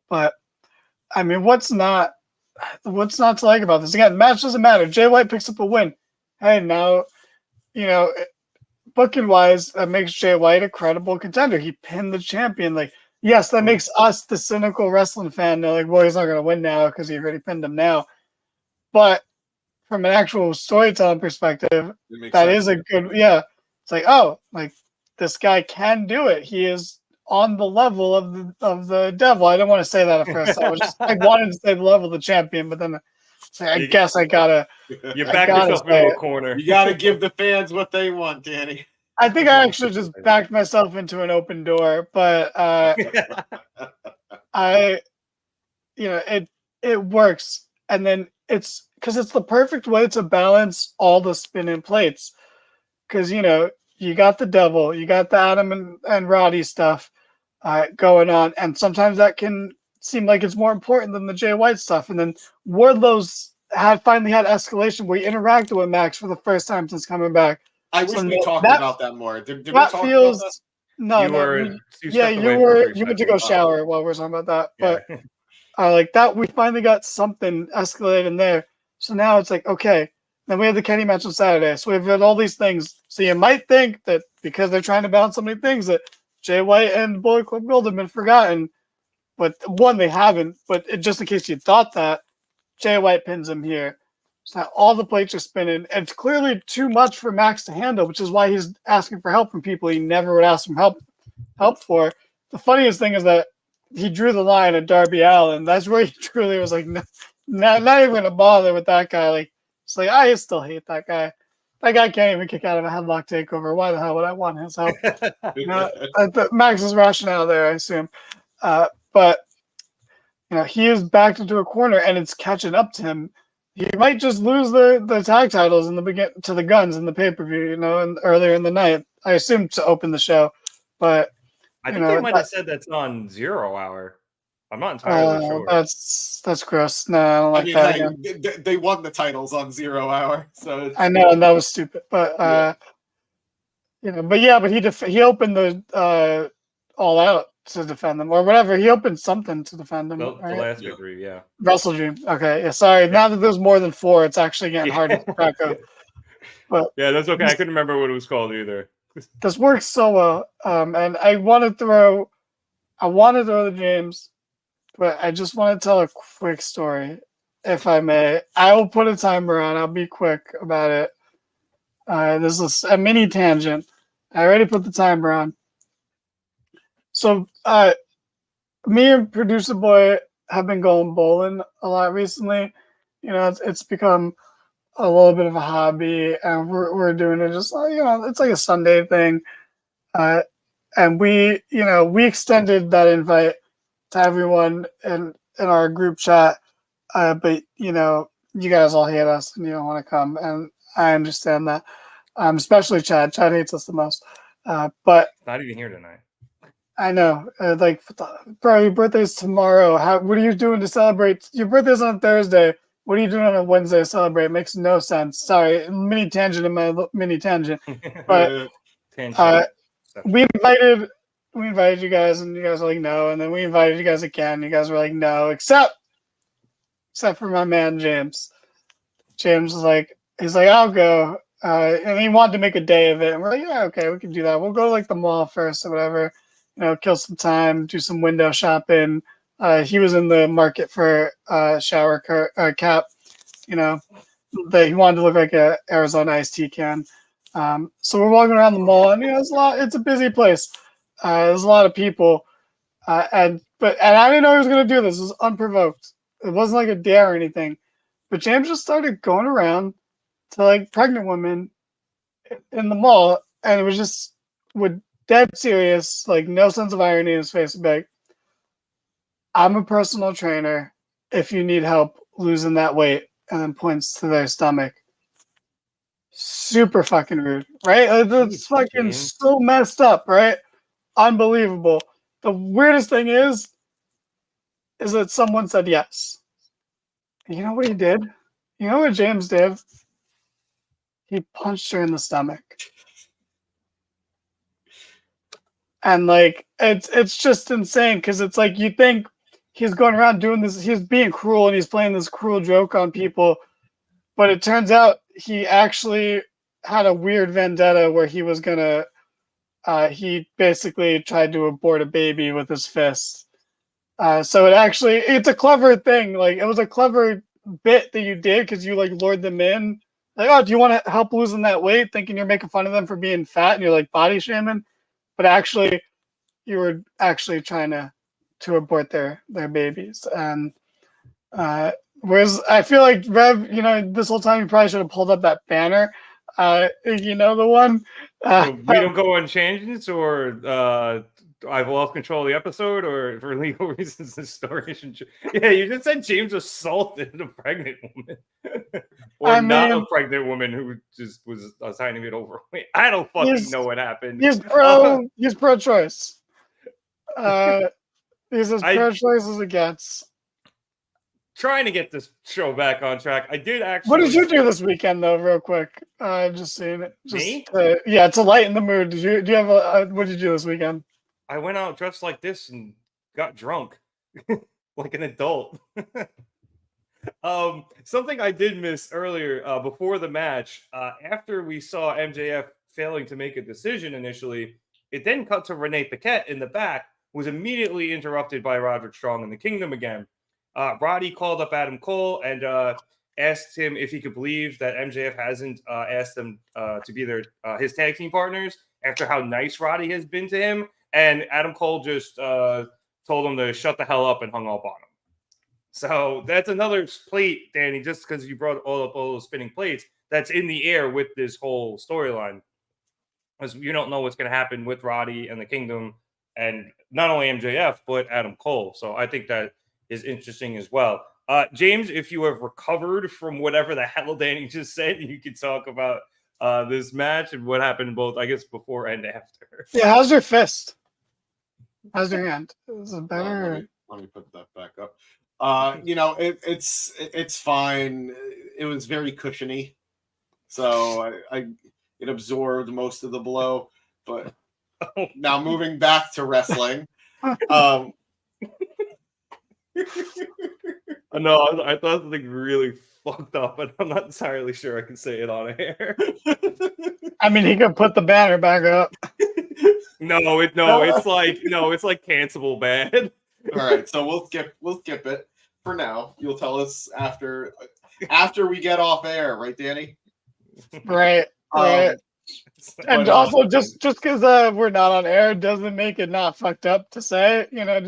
But I mean, what's not to like about this? Again, the match doesn't matter. Jay White picks up a win. Hey, now, booking wise, that makes Jay White a credible contender. He pinned the champion. Like, yes, that makes us the cynical wrestling fan know, like, well, he's not going to win now because he already pinned him now. But from an actual storytelling perspective, that is a good, It's like, oh, like this guy can do it. He is on the level of the devil. I didn't want to say that at first. I wanted to say the level of the champion, but then I guess I gotta. You back yourself into a corner. You gotta give the fans what they want, Danny. I think I actually just backed myself into an open door, but it works, and then it's because it's the perfect way to balance all the spinning plates. Because you got the devil, you got the Adam and Roddy stuff going on, and sometimes that can seem like it's more important than the Jay White stuff. And then Wardlow's finally had escalation where he interacted with Max for the first time since coming back. I wish we talked about that more. Did we talk about that? No, you went to go shower while we're talking about that. But like that, we finally got something escalating there. So now it's like, okay, then we have the Kenny match on Saturday. So we've got all these things. So you might think that because they're trying to balance so many things that Jay White and Bullet Club Gold have been forgotten. But one, they haven't. But just in case you thought that, Jay White pins him here. So now all the plates are spinning. And it's clearly too much for Max to handle, which is why he's asking for help from people he never would ask for help for. The funniest thing is that he drew the line at Darby Allin. That's where he truly was like, not even going to bother with that guy. Like, It's like, I still hate that guy. That guy can't even kick out of a headlock takeover. Why the hell would I want his help? Max's rationale there, I assume. But he is backed into a corner, and it's catching up to him. He might just lose the tag titles in the to the Guns in the pay-per-view, and earlier in the night. I assume to open the show, but I think they might have said that's on 0 Hour. I'm not entirely sure. That's gross. No, I don't like that. They won the titles on 0 Hour, so I know, and that was stupid. But but he opened the All Out to defend them or whatever. He opened something to defend them. The right? last victory, yeah. Wrestle Dream. Okay, yeah. Sorry. Now that there's more than 4, it's actually getting hard to track of. But yeah, that's okay. I couldn't remember what it was called either. This works so well, and I want to throw the James, but I just want to tell a quick story, if I may. I will put a timer on. I'll be quick about it. This is a mini tangent. I already put the timer on. So, me and Producer Boy have been going bowling a lot recently. It's become a little bit of a hobby, and we're doing it just it's like a Sunday thing. And we extended that invite to everyone in our group chat. But you guys all hate us and you don't want to come, and I understand that. Especially Chad. Chad hates us the most. But not even here tonight. I know. Bro, your birthday's tomorrow. What are you doing to celebrate? Your birthday's on Thursday. What are you doing on a Wednesday to celebrate? It makes no sense. Sorry, mini tangent in my mini tangent. But we invited you guys, and you guys were like, no. And then we invited you guys again. You guys were like, no, except for my man, James. James was like, I'll go. And he wanted to make a day of it. And we're like, yeah, okay, we can do that. We'll go to the mall first or whatever, kill some time, do some window shopping. He was in the market for a shower cap, that he wanted to look like a Arizona iced tea can. So we're walking around the mall, and it's a busy place. There's a lot of people, and I didn't know he was gonna do this. It was unprovoked. It wasn't like a dare or anything. But James just started going around to pregnant women in the mall, and it was just with dead serious, no sense of irony in his face. Like, I'm a personal trainer. If you need help losing that weight, and then points to their stomach. Super fucking rude, right? That's fucking so messed up, right? Unbelievable. The weirdest thing is that someone said yes. You know what he did? You know what James did? He punched her in the stomach. And it's just insane, because it's you think he's going around doing this, he's being cruel, and he's playing this cruel joke on people, but it turns out he actually had a weird vendetta where he was gonna he basically tried to abort a baby with his fist. So it's a clever thing. It was a clever bit that you did, because you lured them in. Oh, do you want to help losing that weight? Thinking you're making fun of them for being fat, and you're body shaming, but actually you were actually trying to abort their babies. And whereas I feel like Rev, this whole time you probably should have pulled up that banner. The one. We don't go on tangents, or I've lost control of the episode, or for legal reasons the story should. Yeah, you just said James assaulted a pregnant woman, or not a pregnant woman who just was a tiny bit overweight. I don't fucking know what happened. He's pro-choice. He's as pro-choice as it gets. Trying to get this show back on track. I did actually. What did you do this weekend, though, real quick? Just seeing it. Me? To lighten the mood. Do you have what did you do this weekend? I went out dressed like this and got drunk, like an adult. Something I did miss earlier before the match. After we saw MJF failing to make a decision initially, it then cut to Renee Paquette in the back, who was immediately interrupted by Roderick Strong in the Kingdom again. Roddy called up Adam Cole and asked him if he could believe that MJF hasn't asked them to be his tag team partners after how nice Roddy has been to him. And Adam Cole just told him to shut the hell up and hung up on him. So that's another plate, Danny, just because you brought all those spinning plates that's in the air with this whole storyline. Because you don't know what's going to happen with Roddy and the Kingdom, and not only MJF, but Adam Cole. So I think that is interesting as well. James, if you have recovered from whatever the hell Danny just said, you can talk about this match and what happened both, I guess, before and after. Yeah, how's your fist? How's your hand? Is it better? Let me put that back up. It's fine. It was very cushiony, so it absorbed most of the blow. But now moving back to wrestling, No, I thought something really fucked up, but I'm not entirely sure I can say it on air. I mean, he could put the banner back up. It's like cancelable bad. All right, so we'll skip it for now. You'll tell us after we get off air, right, Danny? Right. And also, just because we're not on air doesn't make it not fucked up to say. But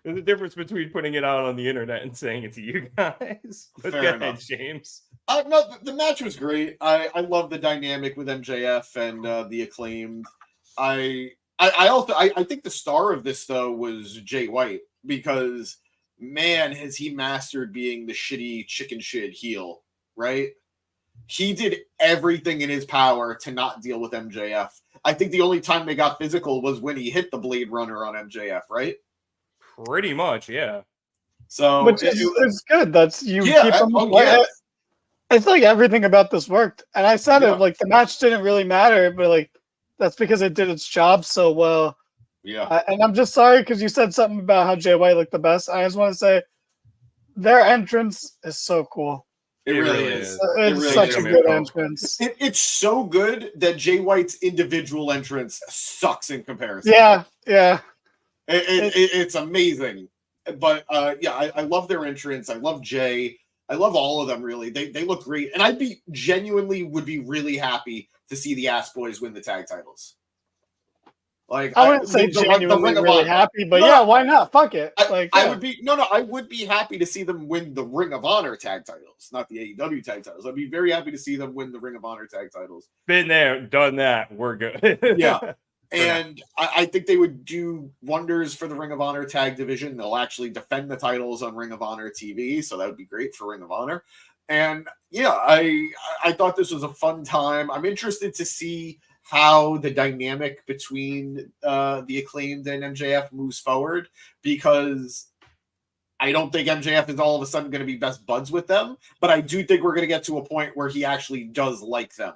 there's a difference between putting it out on the internet and saying it to you guys. But Fair go enough. ahead, James. No, the match was great. I love the dynamic with MJF and the Acclaimed. I think the star of this though was Jay White, because man, has he mastered being the shitty chicken shit heel, right? He did everything in his power to not deal with MJF. I think the only time they got physical was when he hit the Blade Runner on MJF, right? Pretty much, yeah. So which is good. That's you Yeah, keep them. I feel like everything about this worked, and I said it like the match didn't really matter, but like that's because it did its job so well. Yeah, and I'm just sorry because you said something about how Jay White looked the best. I just want to say their entrance is so cool. It really is. It's really such is. a good entrance. It's so good that Jay White's individual entrance sucks in comparison. Yeah. It's amazing. But I love their entrance. I love Jay. I love all of them, really. They look great. And would be really happy to see the Ass Boys win the tag titles. Like I wouldn't say genuinely really happy, but why not? Fuck it. I would be happy to see them win the Ring of Honor tag titles, not the AEW tag titles. I'd be very happy to see them win the Ring of Honor tag titles. Been there, done that. We're good. Yeah. And I think they would do wonders for the Ring of Honor tag division. They'll actually defend the titles on Ring of Honor TV, so that would be great for Ring of Honor. And I thought this was a fun time. I'm interested to see how the dynamic between the Acclaimed and MJF moves forward, because I don't think MJF is all of a sudden going to be best buds with them, but I do think we're going to get to a point where he actually does like them.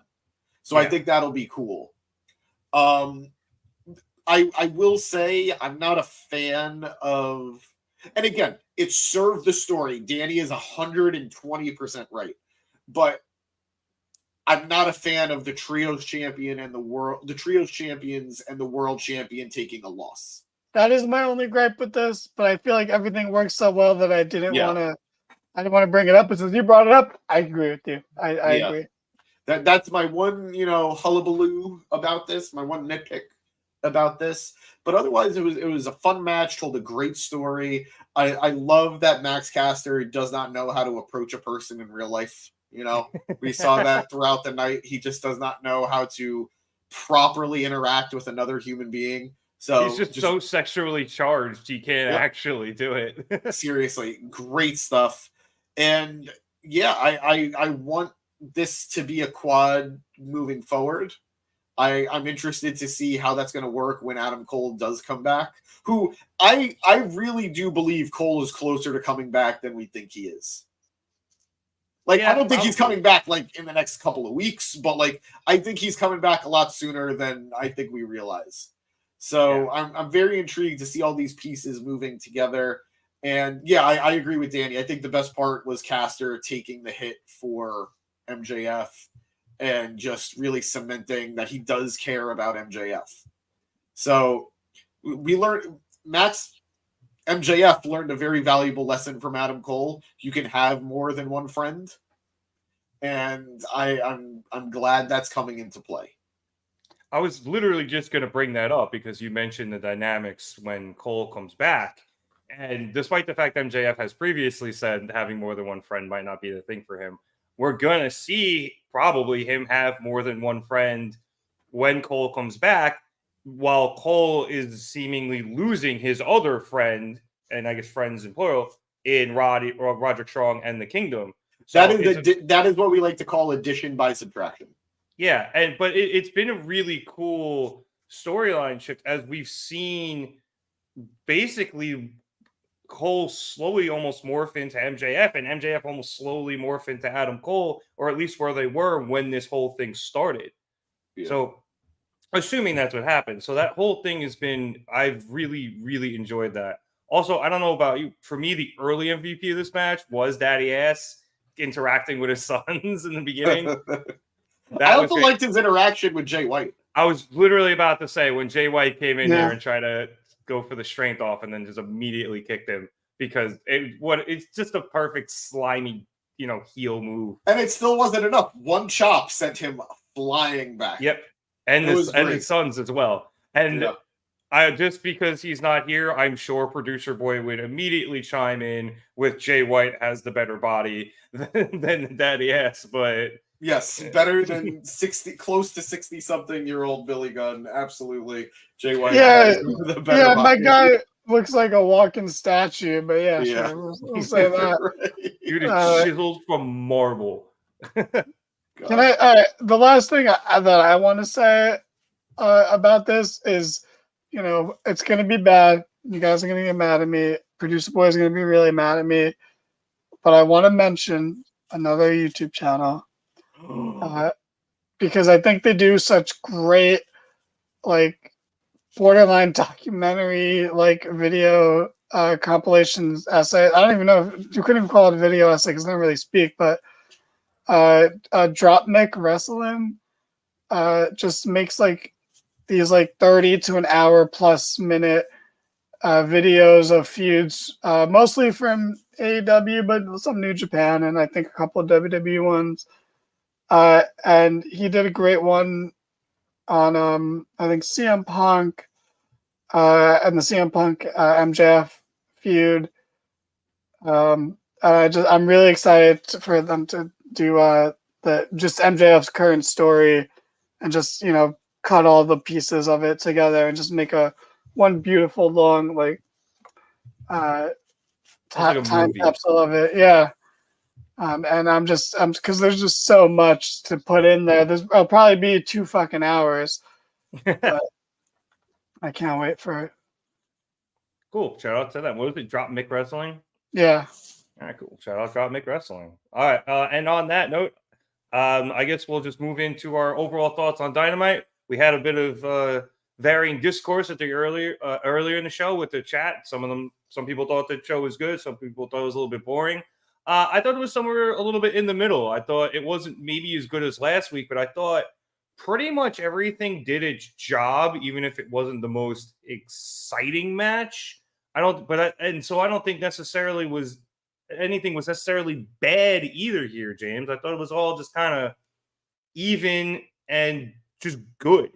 So I think that'll be cool. I will say I'm not a fan of, and again, it served the story. Danny is 120% right, but I'm not a fan of the trios champion and the trios champions and the world champion taking a loss. That is my only gripe with this, but I feel like everything works so well that I didn't want to bring it up. But since you brought it up, I agree with you. I agree. That's my one, hullabaloo about this, my one nitpick about this. But otherwise, it was a fun match, told a great story. I love that Max Caster does not know how to approach a person in real life. We saw that throughout the night. He just does not know how to properly interact with another human being. So he's just so sexually charged, he can't actually do it. Seriously, great stuff. And I want this to be a quad moving forward. I'm interested to see how that's going to work when Adam Cole does come back, who I really do believe Cole is closer to coming back than we think he is. I don't think he's coming back in the next couple of weeks, but I think he's coming back a lot sooner than I think we realize. So I'm very intrigued to see all these pieces moving together. And I agree with Danny. I think the best part was Caster taking the hit for MJF and just really cementing that he does care about MJF. So we learned MJF learned a very valuable lesson from Adam Cole. You can have more than one friend. And I'm glad that's coming into play. I was literally just going to bring that up because you mentioned the dynamics when Cole comes back. And despite the fact MJF has previously said having more than one friend might not be the thing for him, we're going to see probably him have more than one friend when Cole comes back, while Cole is seemingly losing his other friend, and I guess friends in plural, in Roderick Strong and the Kingdom. So that is what we like to call addition by subtraction. Yeah, but it's been a really cool storyline shift as we've seen basically Cole slowly almost morph into MJF, and MJF almost slowly morph into Adam Cole, or at least where they were when this whole thing started. Yeah. So, assuming that's what happened. So that whole thing has been, I've really, really enjoyed that. Also, I don't know about you. For me, the early MVP of this match was Daddy Ass interacting with his sons in the beginning. I also liked his interaction with Jay White. I was literally about to say when Jay White came in there and tried to go for the strength off and then just immediately kicked him because it's just a perfect slimy, heel move. And it still wasn't enough. One chop sent him flying back. Yep. And his sons as well. And just because he's not here, I'm sure Producer Boy would immediately chime in with Jay White has the better body than Daddy Ass, but yes, better than 60, close to 60-something-year-old Billy Gunn. Absolutely, Jay White. The better body. My guy looks like a walking statue, but sure, we'll say that. Right. Dude, it's chiseled from marble. Can I? The last thing that I want to say about this is, it's going to be bad. You guys are going to get mad at me. Producer Boy is going to be really mad at me. But I want to mention another YouTube channel because I think they do such great, borderline documentary, video compilations, essay. I don't even know if you couldn't even call it a video essay because I don't really speak, but Drop Mic Wrestling just makes these 30 to an hour plus minute videos of feuds, mostly from AEW, but some New Japan and I think a couple of WWE ones. And he did a great one on I think CM Punk and the CM Punk MJF feud. I'm really excited for them to do just MJF's current story and just cut all the pieces of it together and just make one beautiful long time capsule of it. And I'm because there's just so much to put in there. It'll probably be 2 fucking hours. But I can't wait for it. Cool. Shout out to them. What was it? Drop Mic Wrestling? Yeah. All right, cool. Shout out Drop Mic Wrestling. All right. And on that note, I guess we'll just move into our overall thoughts on Dynamite. We had a bit of varying discourse at the earlier in the show with the chat. Some people thought the show was good. Some people thought it was a little bit boring. I thought it was somewhere a little bit in the middle. I thought it wasn't maybe as good as last week, but I thought pretty much everything did its job, even if it wasn't the most exciting match. So I don't think necessarily anything was necessarily bad either here, James. I thought it was all just kind of even and just good.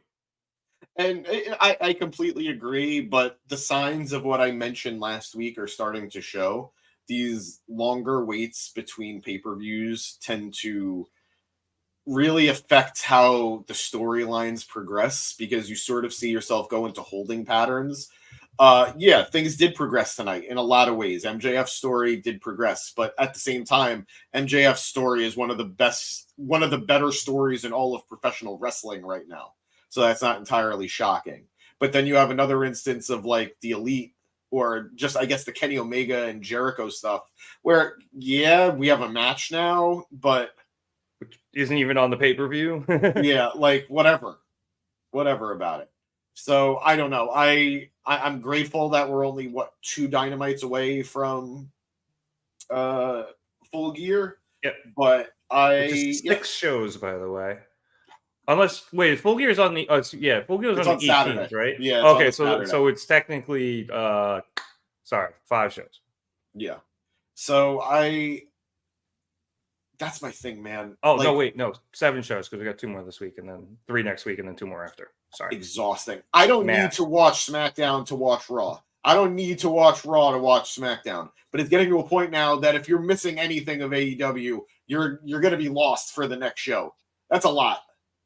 And I completely agree, but the signs of what I mentioned last week are starting to show. These longer waits between pay-per-views tend to really affect how the storylines progress because you sort of see yourself go into holding patterns. Things did progress tonight in a lot of ways. MJF's story did progress, but at the same time, MJF's story is one of the better stories in all of professional wrestling right now. So that's not entirely shocking. But then you have another instance of the Elite or just, I guess, the Kenny Omega and Jericho stuff where, we have a match now, but which isn't even on the pay-per-view. Whatever about it. So I don't know. I'm grateful that we're only 2 Dynamites away from Full Gear. Yep. But which is 6 shows, by the way. Full Gear's on the Full Gear's on the 18th, Saturday. right? Yeah. Okay, so it's technically 5 shows. Yeah. So that's my thing, man. Oh, no, 7 shows because we got 2 more this week and then 3 next week and then 2 more after. Sorry. Exhausting. I don't need to watch SmackDown to watch Raw. I don't need to watch Raw to watch SmackDown. But it's getting to a point now that if you're missing anything of AEW, you're going to be lost for the next show. That's a lot.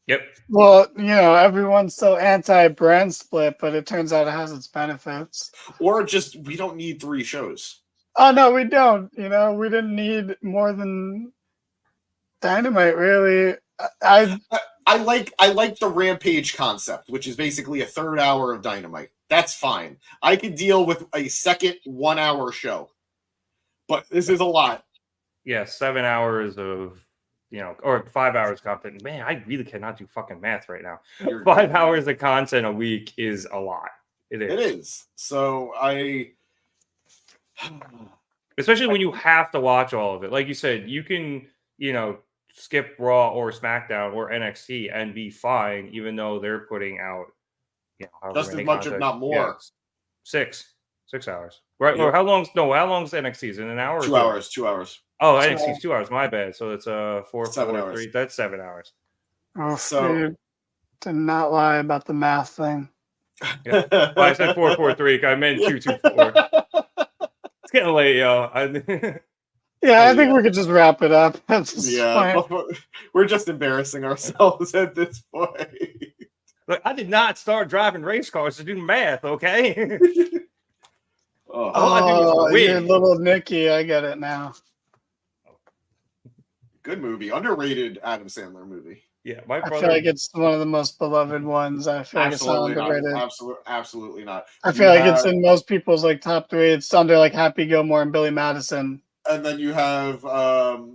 Yep. Well, everyone's so anti-brand split, but it turns out it has its benefits. Or just we don't need 3 shows. Oh no, we don't. We didn't need more than Dynamite, really. I like the Rampage concept, which is basically a 3rd hour of Dynamite. That's fine. I could deal with a second 1-hour show, but this is a lot. Yeah, 7 hours of or 5 hours content. Man, I really cannot do fucking math right now. 5 hours of content a week is a lot. It is. It is. So especially when you have to watch all of it. Like you said, you can, skip Raw or SmackDown or NXT and be fine, even though they're putting out, just as much, if not more. Yeah, 6 hours. Right? Yep. Or how long's NXT? Is it an hour? 2 hours. 2 hours. Oh, NXT's 2 hours. My bad. So it's 7 hours. 3. That's 7 hours. Oh, so dude, did not lie about the math thing. Yeah. Well, I said 443. I meant 224. It's getting late, yo. Yeah, I think we could just wrap it up. We're just embarrassing ourselves at this point. Look, I did not start driving race cars to do math, okay? You're little Nicky. I get it now. Good movie. Underrated Adam Sandler movie. Yeah, my brother. I feel like it's one of the most beloved ones. I feel like it's not underrated. Absolutely not. I feel like it's in most people's top 3. It's under Happy Gilmore and Billy Madison. And then you have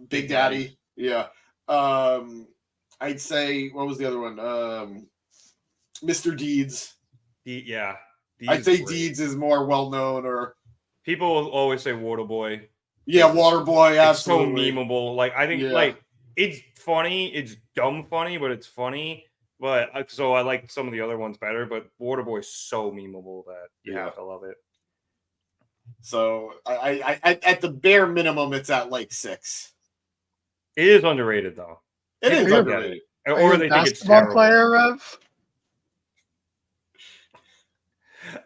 Big Daddy. Yeah. I'd say, what was the other one? Mr. Deeds. Yeah. I'd say Deeds is more well-known. Or people will always say Waterboy. Yeah, Waterboy, It's absolutely. so memeable. I think, it's funny. It's dumb funny, but it's funny. But so I like some of the other ones better, but Waterboy's so memeable that you have to love it. So I at the bare minimum, it's at 6. It is underrated, though. It is underrated. Or they think it's terrible. Player, Rev?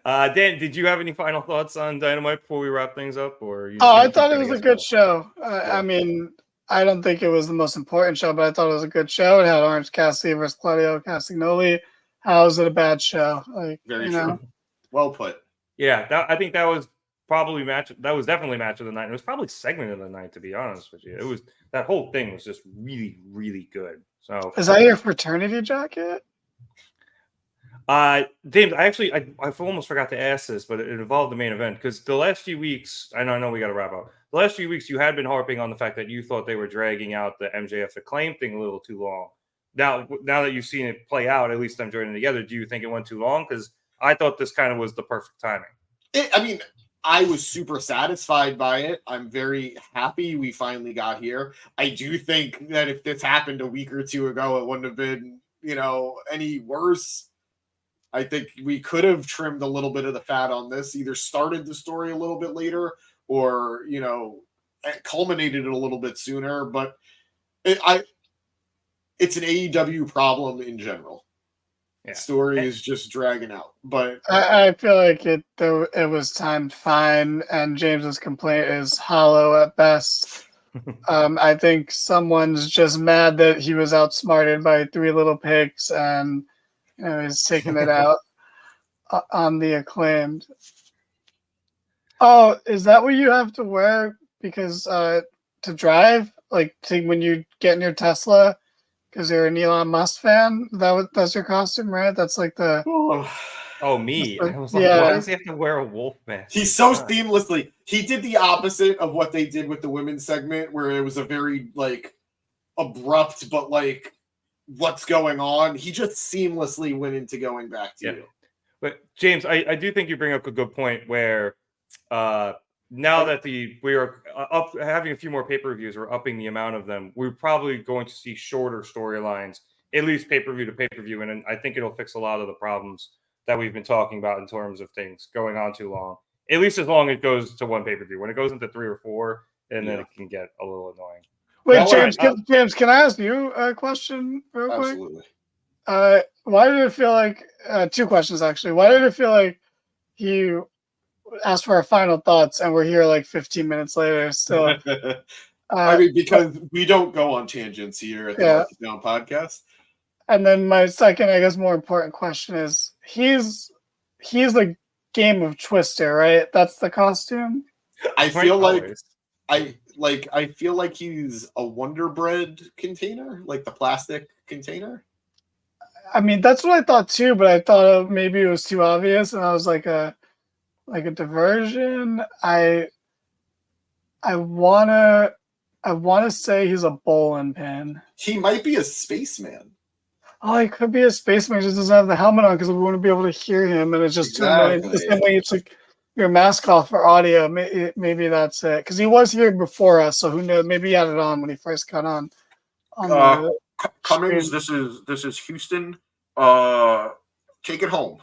Dan, did you have any final thoughts on Dynamite before we wrap things up? Or I thought it was a good show. I mean, I don't think it was the most important show, but I thought it was a good show. It had Orange Cassidy versus Claudio Castagnoli. How is it a bad show? Very true. Well put. Yeah, I think that was probably that was definitely match of the night. It was probably segment of the night, to be honest with you. It was, that whole thing was just really, really good. So is that your fraternity jacket? James, I almost forgot to ask this, but it involved the main event, because the last few weeks, I know we got to wrap up. The last few weeks, you had been harping on the fact that you thought they were dragging out the MJF Acclaimed thing a little too long. Now that you've seen it play out, at least them joining together, do you think it went too long? Because I thought this kind of was the perfect timing. I was super satisfied by it. I'm very happy we finally got here. I do think that if this happened a week or two ago, it wouldn't have been, any worse. I think we could have trimmed a little bit of the fat on this, either started the story a little bit later or, culminated it a little bit sooner. But it's an AEW problem in general. Yeah. Story is just dragging out, but I feel like it was timed fine, and James's complaint is hollow at best. I think someone's just mad that he was outsmarted by 3 little pigs, and he's taking it out on the Acclaimed. Oh, is that what you have to wear? Because to drive, when you get in your Tesla. Because you're an Elon Musk fan? That's your costume, right? That's the... Oh, me. I was why does he have to wear a wolf mask? He's so seamlessly... He did the opposite of what they did with the women's segment, where it was a very, abrupt, but, what's going on? He just seamlessly went into going back to you. But, James, I do think you bring up a good point where... now that we are having a few more pay-per-views, we're upping the amount of them. We're probably going to see shorter storylines, at least pay-per-view to pay-per-view, and I think it'll fix a lot of the problems that we've been talking about in terms of things going on too long. At least as long as it goes to one pay-per-view. When it goes into 3 or 4, and then it can get a little annoying. Wait, James, can I ask you a question real quick? Absolutely. Why did it feel like 2 questions actually? Why did it feel like he ask for our final thoughts, and we're here like 15 minutes later still. I mean, because we don't go on tangents here at the Market Down podcast. And then my second, I guess, more important question is he's the Game of Twister, right? That's the costume. I feel like he's a Wonder Bread container, like the plastic container. I mean, that's what I thought too, but I thought maybe it was too obvious, and I was like a diversion. I wanna say he's a bowling pin. He might be a spaceman. Oh, he could be a spaceman. He just doesn't have the helmet on because we wouldn't be able to hear him, and it's just too annoying. The same way you took your mask off for audio. Maybe that's it. Because he was here before us, so who knows? Maybe he had it on when he first got on. Cummings, this is Houston. Take it home.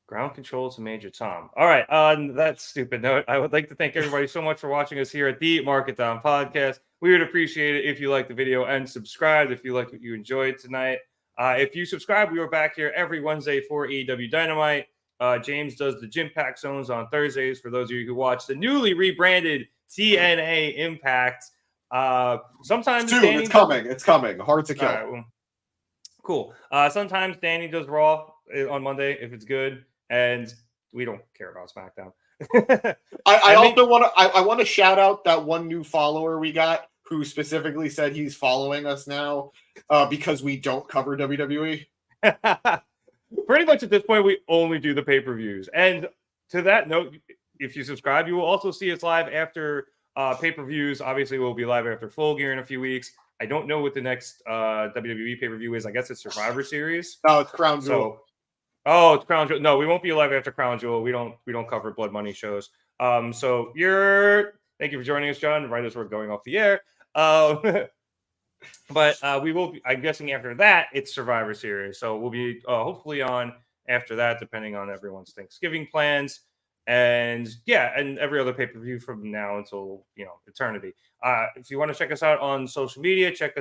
Ground control to Major Tom. All right. On that stupid note, I would like to thank everybody so much for watching us here at the Market Down Podcast. We would appreciate it if you liked the video and subscribed if you liked what you enjoyed tonight. If you subscribe, we are back here every Wednesday for AEW Dynamite. James does the Gym Pack Zones on Thursdays for those of you who watch the newly rebranded TNA Impact. Sometimes Dude, Danny it's coming. Hard to kill. Right, well, cool. Sometimes Danny does Raw on Monday if it's good, and we don't care about SmackDown. I want to shout out that one new follower we got who specifically said he's following us now because we don't cover WWE. Pretty much at this point, we only do the pay-per-views. And to that note, if you subscribe, you will also see us live after pay-per-views. Obviously, we'll be live after Full Gear in a few weeks. I don't know what the next WWE pay-per-view is. I guess it's Survivor Series. No, it's Crown Jewel. It's Crown Jewel. No, we won't be live after Crown Jewel. We don't cover Blood Money shows. Thank you for joining us, John, right as we're going off the air. But we will be, I'm guessing after that, it's Survivor Series. So we'll be hopefully on after that, depending on everyone's Thanksgiving plans. And every other pay-per-view from now until, eternity. If you want to check us out on social media, check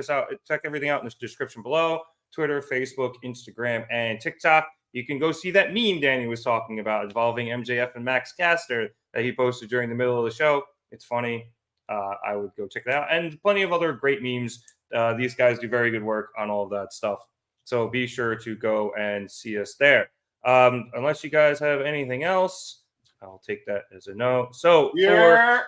everything out in the description below. Twitter, Facebook, Instagram, and TikTok. You can go see that meme Danny was talking about involving MJF and Max Caster that he posted during the middle of the show. It's funny. I would go check that out. And plenty of other great memes. These guys do very good work on all of that stuff. So be sure to go and see us there. Unless you guys have anything else, I'll take that as a no. So for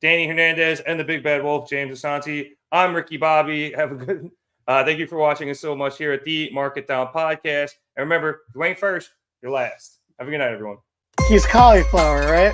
Danny Hernandez and the Big Bad Wolf, James Asante, I'm Ricky Bobby. Have a good thank you for watching us so much here at the Market Down Podcast. And remember, if you ain't first, you're last. Have a good night, everyone. He's cauliflower, right?